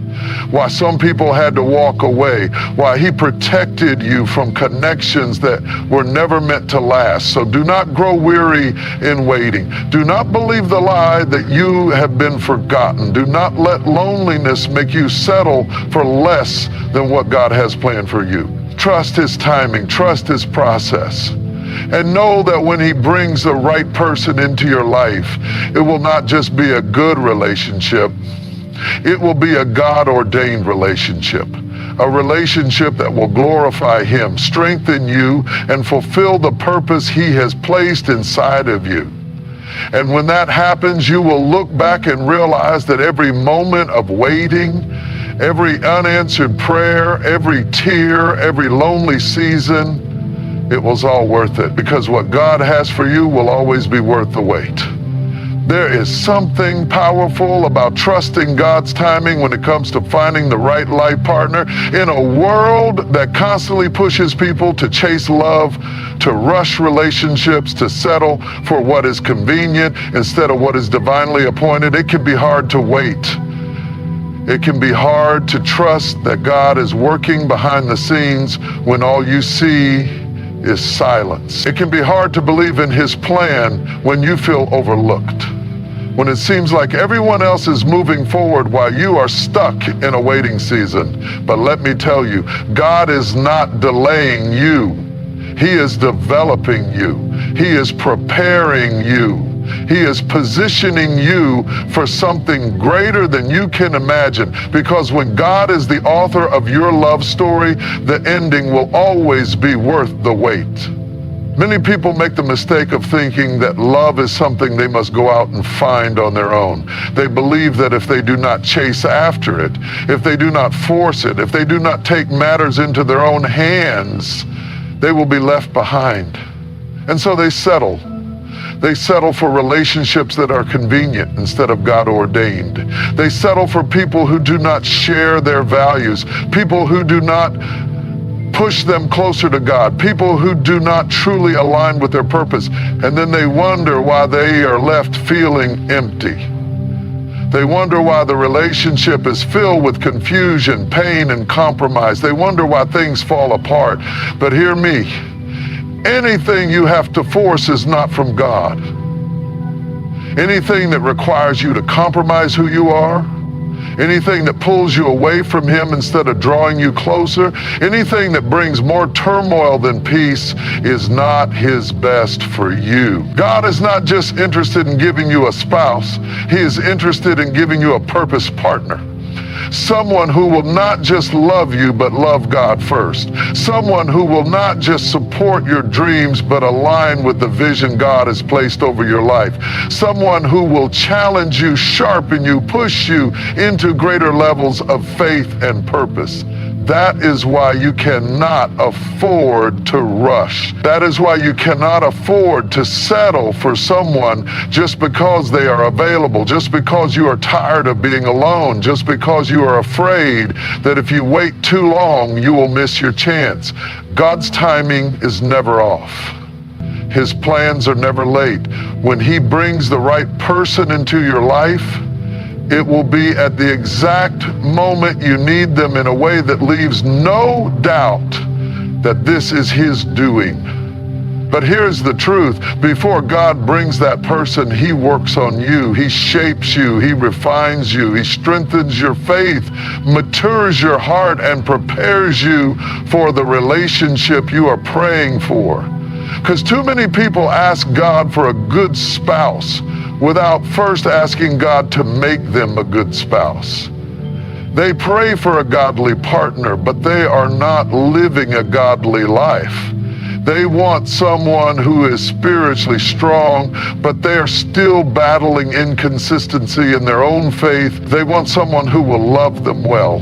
why some people had to walk away, why He protected you from connections that were never meant to last. So do not grow weary in waiting. Do not believe the lie that you have been forgotten. Do not let loneliness make you settle for less than what God has planned for you. Trust His timing, trust His process. And know that when He brings the right person into your life, it will not just be a good relationship, it will be a God-ordained relationship. A relationship that will glorify Him, strengthen you, and fulfill the purpose He has placed inside of you. And when that happens, you will look back and realize that every moment of waiting, every unanswered prayer, every tear, every lonely season, it was all worth it, because what God has for you will always be worth the wait. There is something powerful about trusting God's timing when it comes to finding the right life partner. In a world that constantly pushes people to chase love, to rush relationships, to settle for what is convenient instead of what is divinely appointed, it can be hard to wait. It can be hard to trust that God is working behind the scenes when all you see is silence. It can be hard to believe in His plan when you feel overlooked, when it seems like everyone else is moving forward while you are stuck in a waiting season. But let me tell you, God is not delaying you. He is developing you. He is preparing you. He is positioning you for something greater than you can imagine. Because when God is the author of your love story, the ending will always be worth the wait. Many people make the mistake of thinking that love is something they must go out and find on their own. They believe that if they do not chase after it, if they do not force it, if they do not take matters into their own hands, they will be left behind. And so they settle. They settle for relationships that are convenient instead of God-ordained. They settle for people who do not share their values, people who do not push them closer to God, people who do not truly align with their purpose. And then they wonder why they are left feeling empty. They wonder why the relationship is filled with confusion, pain, and compromise. They wonder why things fall apart. But hear me. Anything you have to force is not from God. Anything that requires you to compromise who you are, anything that pulls you away from Him instead of drawing you closer, anything that brings more turmoil than peace is not His best for you. God is not just interested in giving you a spouse. He is interested in giving you a purpose partner. Someone who will not just love you, but love God first. Someone who will not just support your dreams, but align with the vision God has placed over your life. Someone who will challenge you, sharpen you, push you into greater levels of faith and purpose. That is why you cannot afford to rush. That is why you cannot afford to settle for someone just because they are available, just because you are tired of being alone, just because you are afraid that if you wait too long, you will miss your chance. God's timing is never off. His plans are never late. When He brings the right person into your life, it will be at the exact moment you need them in a way that leaves no doubt that this is His doing. But here's the truth. Before God brings that person, He works on you. He shapes you. He refines you. He strengthens your faith, matures your heart, and prepares you for the relationship you are praying for. Because too many people ask God for a good spouse without first asking God to make them a good spouse. They pray for a godly partner, but they are not living a godly life. They want someone who is spiritually strong, but they are still battling inconsistency in their own faith. They want someone who will love them well,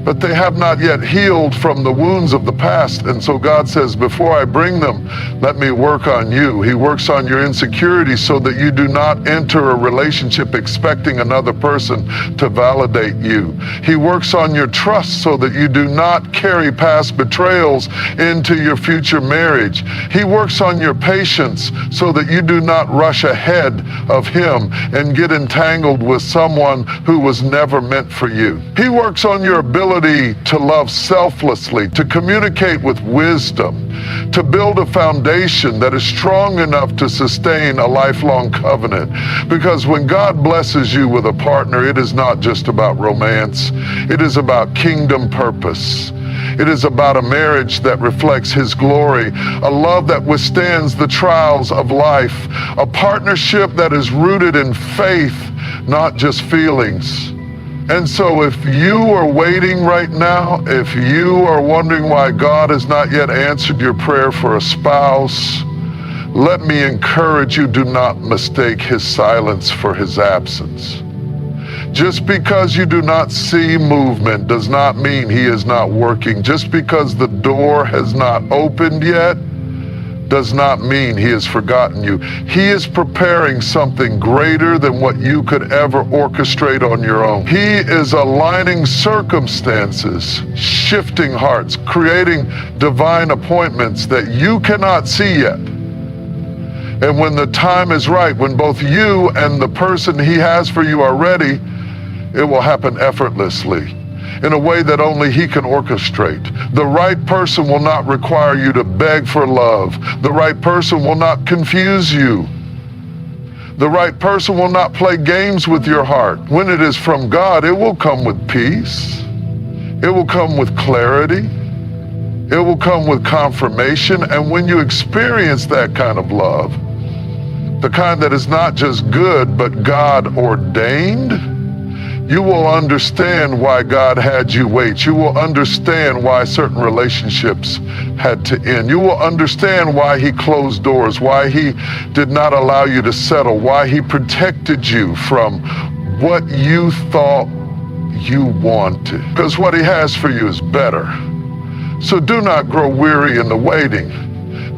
but they have not yet healed from the wounds of the past. And so God says, before I bring them, let me work on you. He works on your insecurities so that you do not enter a relationship expecting another person to validate you. He works on your trust so that you do not carry past betrayals into your future marriage. He works on your patience so that you do not rush ahead of Him and get entangled with someone who was never meant for you. He works on your ability to love selflessly, to communicate with wisdom, to build a foundation that is strong enough to sustain a lifelong covenant. Because when God blesses you with a partner, it is not just about romance. It is about kingdom purpose. It is about a marriage that reflects His glory, a love that withstands the trials of life, a partnership that is rooted in faith, not just feelings. And so if you are waiting right now, if you are wondering why God has not yet answered your prayer for a spouse, let me encourage you, do not mistake His silence for His absence. Just because you do not see movement does not mean He is not working. Just because the door has not opened yet does not mean He has forgotten you. He is preparing something greater than what you could ever orchestrate on your own. He is aligning circumstances, shifting hearts, creating divine appointments that you cannot see yet. And when the time is right, when both you and the person He has for you are ready, it will happen effortlessly, in a way that only He can orchestrate. The right person will not require you to beg for love. The right person will not confuse you. The right person will not play games with your heart. When it is from God, it will come with peace. It will come with clarity. It will come with confirmation. And when you experience that kind of love, the kind that is not just good, but God ordained, you will understand why God had you wait. You will understand why certain relationships had to end. You will understand why He closed doors, why He did not allow you to settle, why He protected you from what you thought you wanted. Because what He has for you is better. So do not grow weary in the waiting.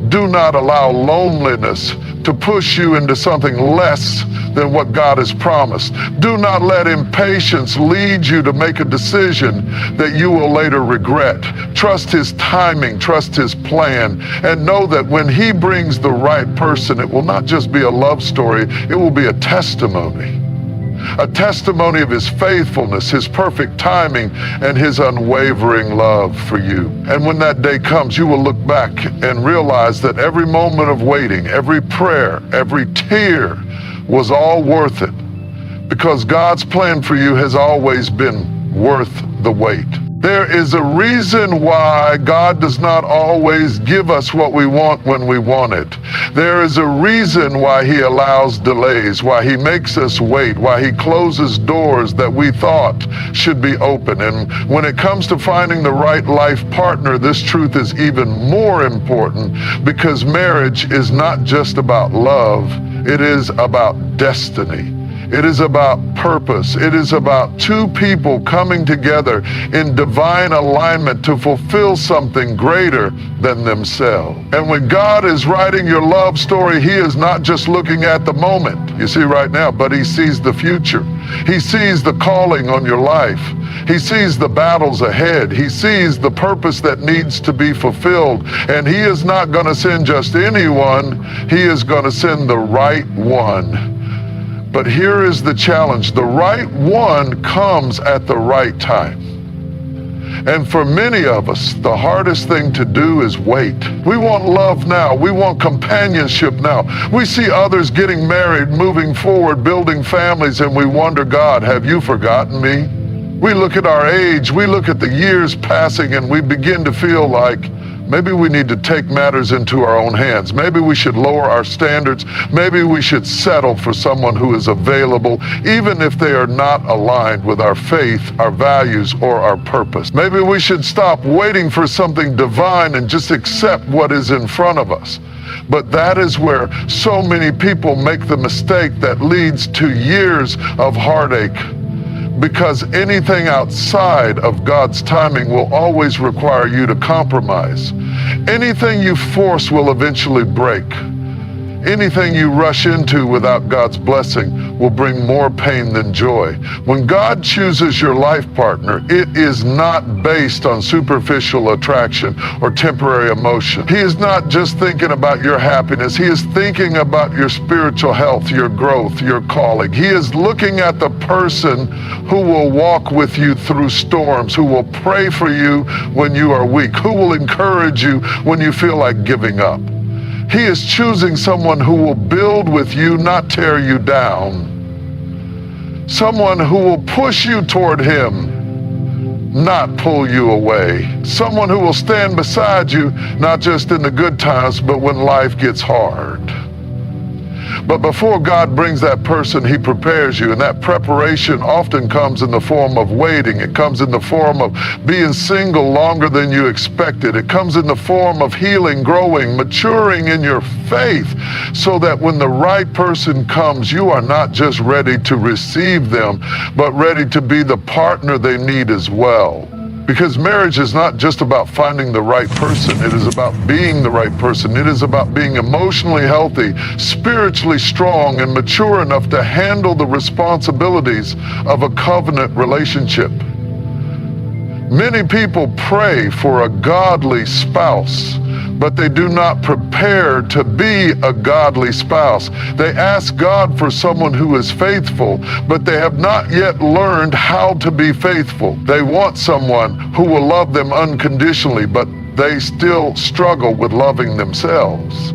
Do not allow loneliness to push you into something less than what God has promised. Do not let impatience lead you to make a decision that you will later regret. Trust His timing, trust His plan, and know that when He brings the right person, it will not just be a love story, it will be a testimony of His faithfulness, His perfect timing, and His unwavering love for you. And when that day comes, you will look back and realize that every moment of waiting, every prayer, every tear was all worth it, because God's plan for you has always been worth the wait. There is a reason why God does not always give us what we want when we want it. There is a reason why He allows delays, why He makes us wait, why He closes doors that we thought should be open. And when it comes to finding the right life partner, this truth is even more important, because marriage is not just about love, it is about destiny. It is about purpose. It is about two people coming together in divine alignment to fulfill something greater than themselves. And when God is writing your love story, He is not just looking at the moment, you see right now, but He sees the future. He sees the calling on your life. He sees the battles ahead. He sees the purpose that needs to be fulfilled. And He is not going to send just anyone. He is going to send the right one. But here is the challenge. The right one comes at the right time. And for many of us, the hardest thing to do is wait. We want love now. We want companionship now. We see others getting married, moving forward, building families, and we wonder, God, have you forgotten me? We look at our age, we look at the years passing, and we begin to feel like maybe we need to take matters into our own hands. Maybe we should lower our standards. Maybe we should settle for someone who is available, even if they are not aligned with our faith, our values, or our purpose. Maybe we should stop waiting for something divine and just accept what is in front of us. But that is where so many people make the mistake that leads to years of heartache. Because anything outside of God's timing will always require you to compromise. Anything you force will eventually break. Anything you rush into without God's blessing will bring more pain than joy. When God chooses your life partner, it is not based on superficial attraction or temporary emotion. He is not just thinking about your happiness. He is thinking about your spiritual health, your growth, your calling. He is looking at the person who will walk with you through storms, who will pray for you when you are weak, who will encourage you when you feel like giving up. He is choosing someone who will build with you, not tear you down. Someone who will push you toward Him, not pull you away. Someone who will stand beside you, not just in the good times, but when life gets hard. But before God brings that person, He prepares you, and that preparation often comes in the form of waiting. It comes in the form of being single longer than you expected. It comes in the form of healing, growing, maturing in your faith, so that when the right person comes, you are not just ready to receive them, but ready to be the partner they need as well. Because marriage is not just about finding the right person. It is about being the right person. It is about being emotionally healthy, spiritually strong, and mature enough to handle the responsibilities of a covenant relationship. Many people pray for a godly spouse, but they do not prepare to be a godly spouse. They ask God for someone who is faithful, but they have not yet learned how to be faithful. They want someone who will love them unconditionally, but they still struggle with loving themselves.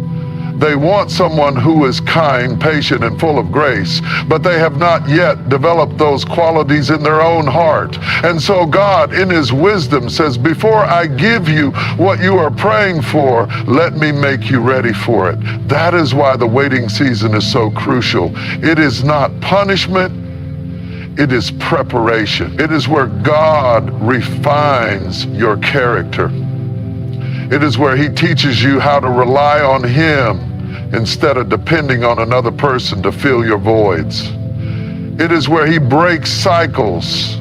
They want someone who is kind, patient, and full of grace, but they have not yet developed those qualities in their own heart. And so God, in His wisdom, says, before I give you what you are praying for, let me make you ready for it. That is why the waiting season is so crucial. It is not punishment. It is preparation. It is where God refines your character. It is where He teaches you how to rely on Him instead of depending on another person to fill your voids. It is where He breaks cycles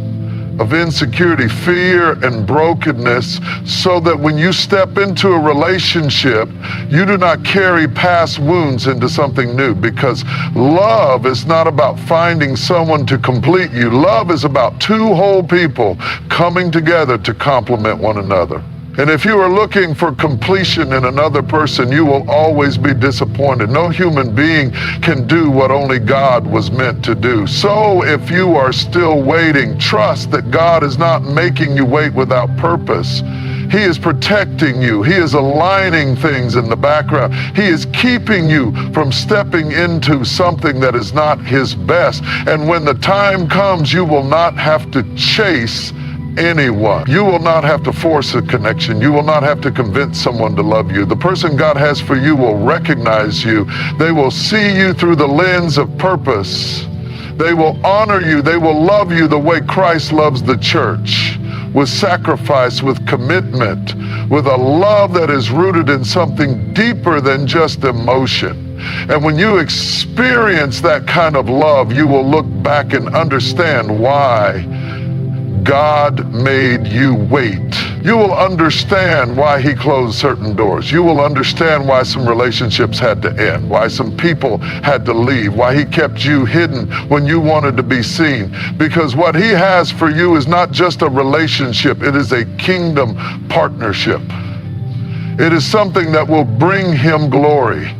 of insecurity, fear, and brokenness, so that when you step into a relationship, you do not carry past wounds into something new. Because love is not about finding someone to complete you. Love is about two whole people coming together to complement one another. And if you are looking for completion in another person, you will always be disappointed. No human being can do what only God was meant to do. So if you are still waiting, trust that God is not making you wait without purpose. He is protecting you. He is aligning things in the background. He is keeping you from stepping into something that is not His best. And when the time comes, you will not have to chase anyone. You will not have to force a connection. You will not have to convince someone to love you. The person God has for you will recognize you. They will see you through the lens of purpose. They will honor you. They will love you the way Christ loves the church, with sacrifice, with commitment, with a love that is rooted in something deeper than just emotion. And when you experience that kind of love, you will look back and understand why God made you wait. You will understand why he closed certain doors. You will understand why some relationships had to end, why some people had to leave, why he kept you hidden when you wanted to be seen. Because what he has for you is not just a relationship, it is a kingdom partnership. It is something that will bring him glory.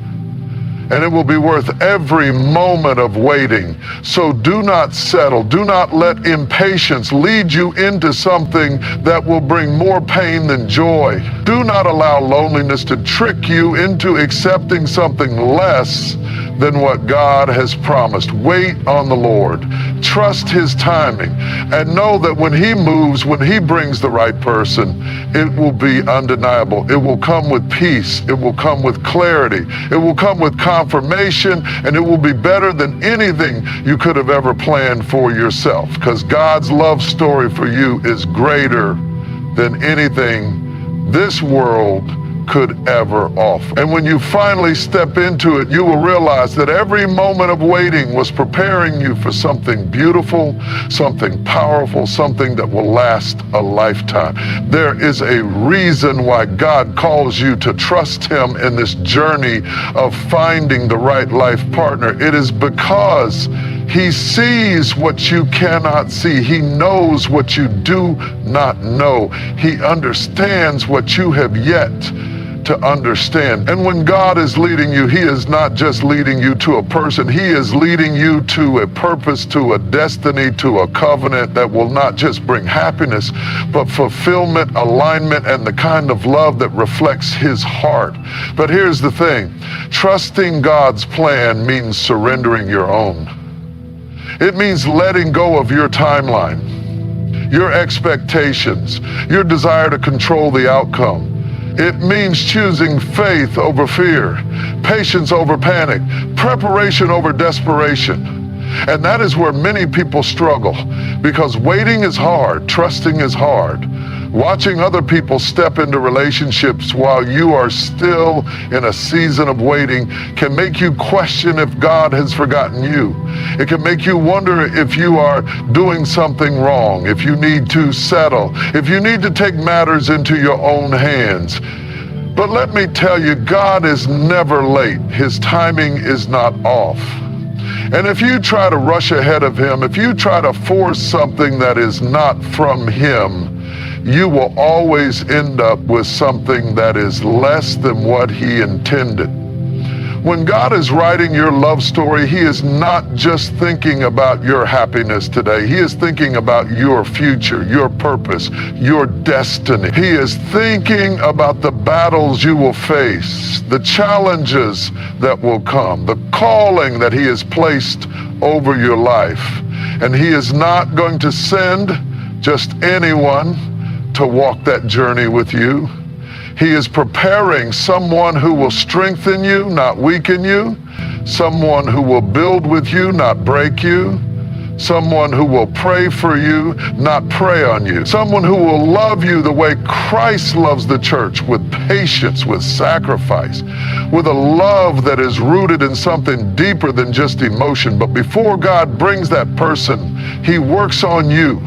And it will be worth every moment of waiting. So do not settle. Do not let impatience lead you into something that will bring more pain than joy. Do not allow loneliness to trick you into accepting something less than what God has promised. Wait on the Lord. Trust his timing. And know that when he moves, when he brings the right person, it will be undeniable. It will come with peace. It will come with clarity. It will come with confirmation, and it will be better than anything you could have ever planned for yourself, because God's love story for you is greater than anything this world could ever offer. And when you finally step into it, you will realize that every moment of waiting was preparing you for something beautiful, something powerful, something that will last a lifetime. There is a reason why God calls you to trust him in this journey of finding the right life partner. It is because he sees what you cannot see. He knows what you do not know. He understands what you have yet to understand. And when God is leading you, he is not just leading you to a person. He is leading you to a purpose, to a destiny, to a covenant that will not just bring happiness, but fulfillment, alignment, and the kind of love that reflects his heart. But here's the thing. Trusting God's plan means surrendering your own. It means letting go of your timeline, your expectations, your desire to control the outcome. It means choosing faith over fear, patience over panic, preparation over desperation. And that is where many people struggle, because waiting is hard, trusting is hard. Watching other people step into relationships while you are still in a season of waiting can make you question if God has forgotten you. It can make you wonder if you are doing something wrong, if you need to settle, if you need to take matters into your own hands. But let me tell you, God is never late. His timing is not off. And if you try to rush ahead of him, if you try to force something that is not from him, you will always end up with something that is less than what he intended. When God is writing your love story, he is not just thinking about your happiness today. He is thinking about your future, your purpose, your destiny. He is thinking about the battles you will face, the challenges that will come, the calling that he has placed over your life. And he is not going to send just anyone to walk that journey with you. He is preparing someone who will strengthen you, not weaken you, someone who will build with you, not break you, someone who will pray for you, not prey on you, someone who will love you the way Christ loves the church, with patience, with sacrifice, with a love that is rooted in something deeper than just emotion. But before God brings that person, he works on you.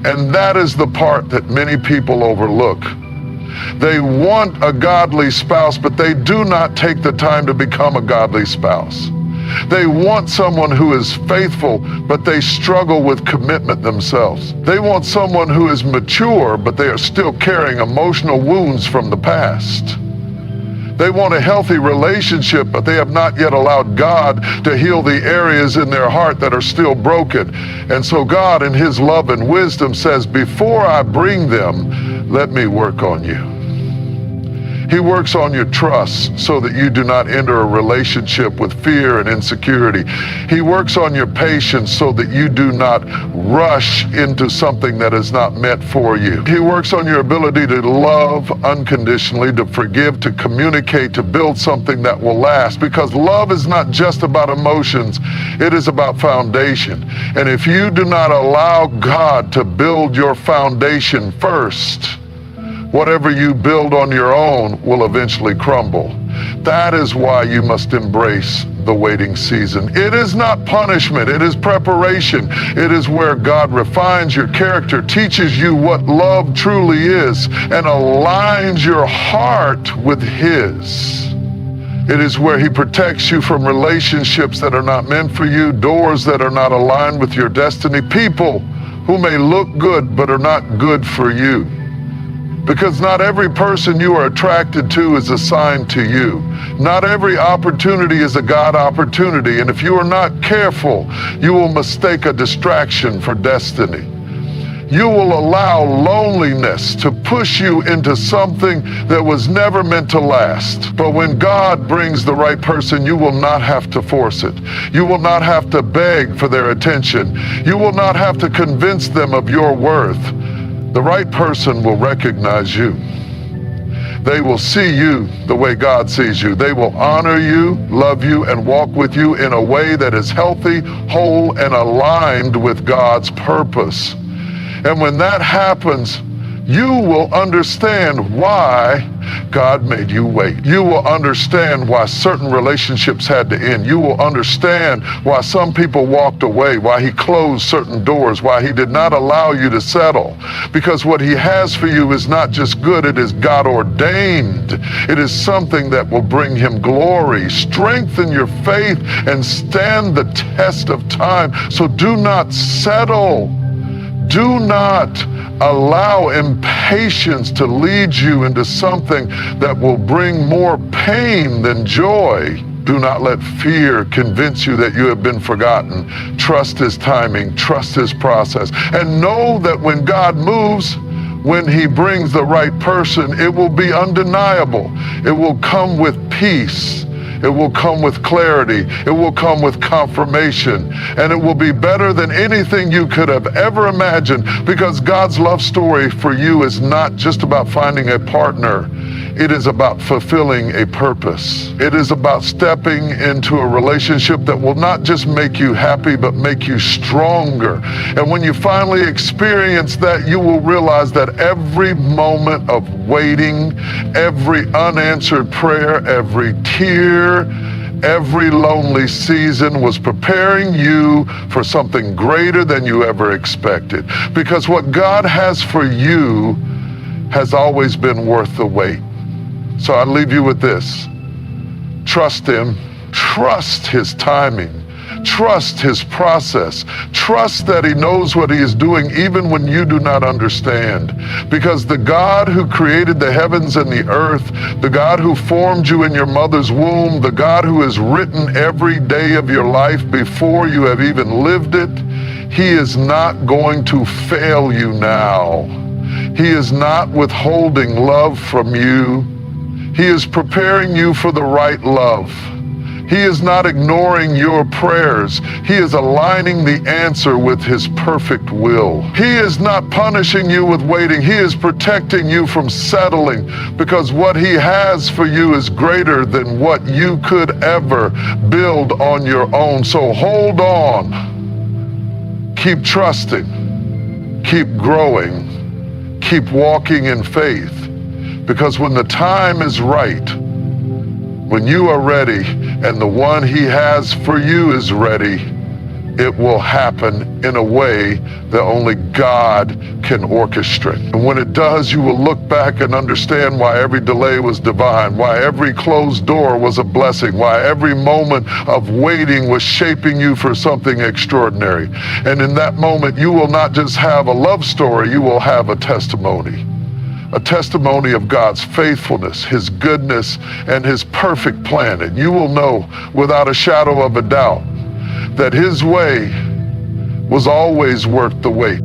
And that is the part that many people overlook. They want a godly spouse, but they do not take the time to become a godly spouse. They want someone who is faithful, but they struggle with commitment themselves. They want someone who is mature, but they are still carrying emotional wounds from the past. They want a healthy relationship, but they have not yet allowed God to heal the areas in their heart that are still broken. And so God, in his love and wisdom, says, before I bring them, let me work on you. He works on your trust so that you do not enter a relationship with fear and insecurity. He works on your patience so that you do not rush into something that is not meant for you. He works on your ability to love unconditionally, to forgive, to communicate, to build something that will last. Because love is not just about emotions, it is about foundation. And if you do not allow God to build your foundation first, Whatever you build on your own will eventually crumble. That is why you must embrace the waiting season. It is not punishment, it is preparation. It is where God refines your character, teaches you what love truly is, and aligns your heart with His. It is where He protects you from relationships that are not meant for you, doors that are not aligned with your destiny, people who may look good but are not good for you. Because not every person you are attracted to is assigned to you. Not every opportunity is a God opportunity, and if you are not careful, you will mistake a distraction for destiny. You will allow loneliness to push you into something that was never meant to last. But when God brings the right person, you will not have to force it. You will not have to beg for their attention. You will not have to convince them of your worth. The right person will recognize you. They will see you the way God sees you. They will honor you, love you, and walk with you in a way that is healthy, whole, and aligned with God's purpose. And when that happens, you will understand why God made you wait. You will understand why certain relationships had to end. You will understand why some people walked away, why He closed certain doors, why He did not allow you to settle. Because what He has for you is not just good, it is God ordained. It is something that will bring Him glory, strengthen your faith, and stand the test of time. So do not settle. Do not allow impatience to lead you into something that will bring more pain than joy. Do not let fear convince you that you have been forgotten. Trust His timing, trust His process, and know that when God moves, when He brings the right person, it will be undeniable. It will come with peace. It will come with clarity. It will come with confirmation. And it will be better than anything you could have ever imagined, because God's love story for you is not just about finding a partner. It is about fulfilling a purpose. It is about stepping into a relationship that will not just make you happy, but make you stronger. And when you finally experience that, you will realize that every moment of waiting, every unanswered prayer, every tear, every lonely season was preparing you for something greater than you ever expected. Because what God has for you has always been worth the wait. So I leave you with this. Trust Him. Trust His timing. Trust His process. Trust that He knows what He is doing even when you do not understand. Because the God who created the heavens and the earth, the God who formed you in your mother's womb, the God who has written every day of your life before you have even lived it, He is not going to fail you now. He is not withholding love from you. He is preparing you for the right love. He is not ignoring your prayers. He is aligning the answer with His perfect will. He is not punishing you with waiting. He is protecting you from settling, because what He has for you is greater than what you could ever build on your own. So hold on. Keep trusting. Keep growing. Keep walking in faith. Because when the time is right, when you are ready and the one He has for you is ready, it will happen in a way that only God can orchestrate. And when it does, you will look back and understand why every delay was divine, why every closed door was a blessing, why every moment of waiting was shaping you for something extraordinary. And in that moment, you will not just have a love story, you will have a testimony. A testimony of God's faithfulness, His goodness, and His perfect plan. And you will know without a shadow of a doubt that His way was always worth the wait.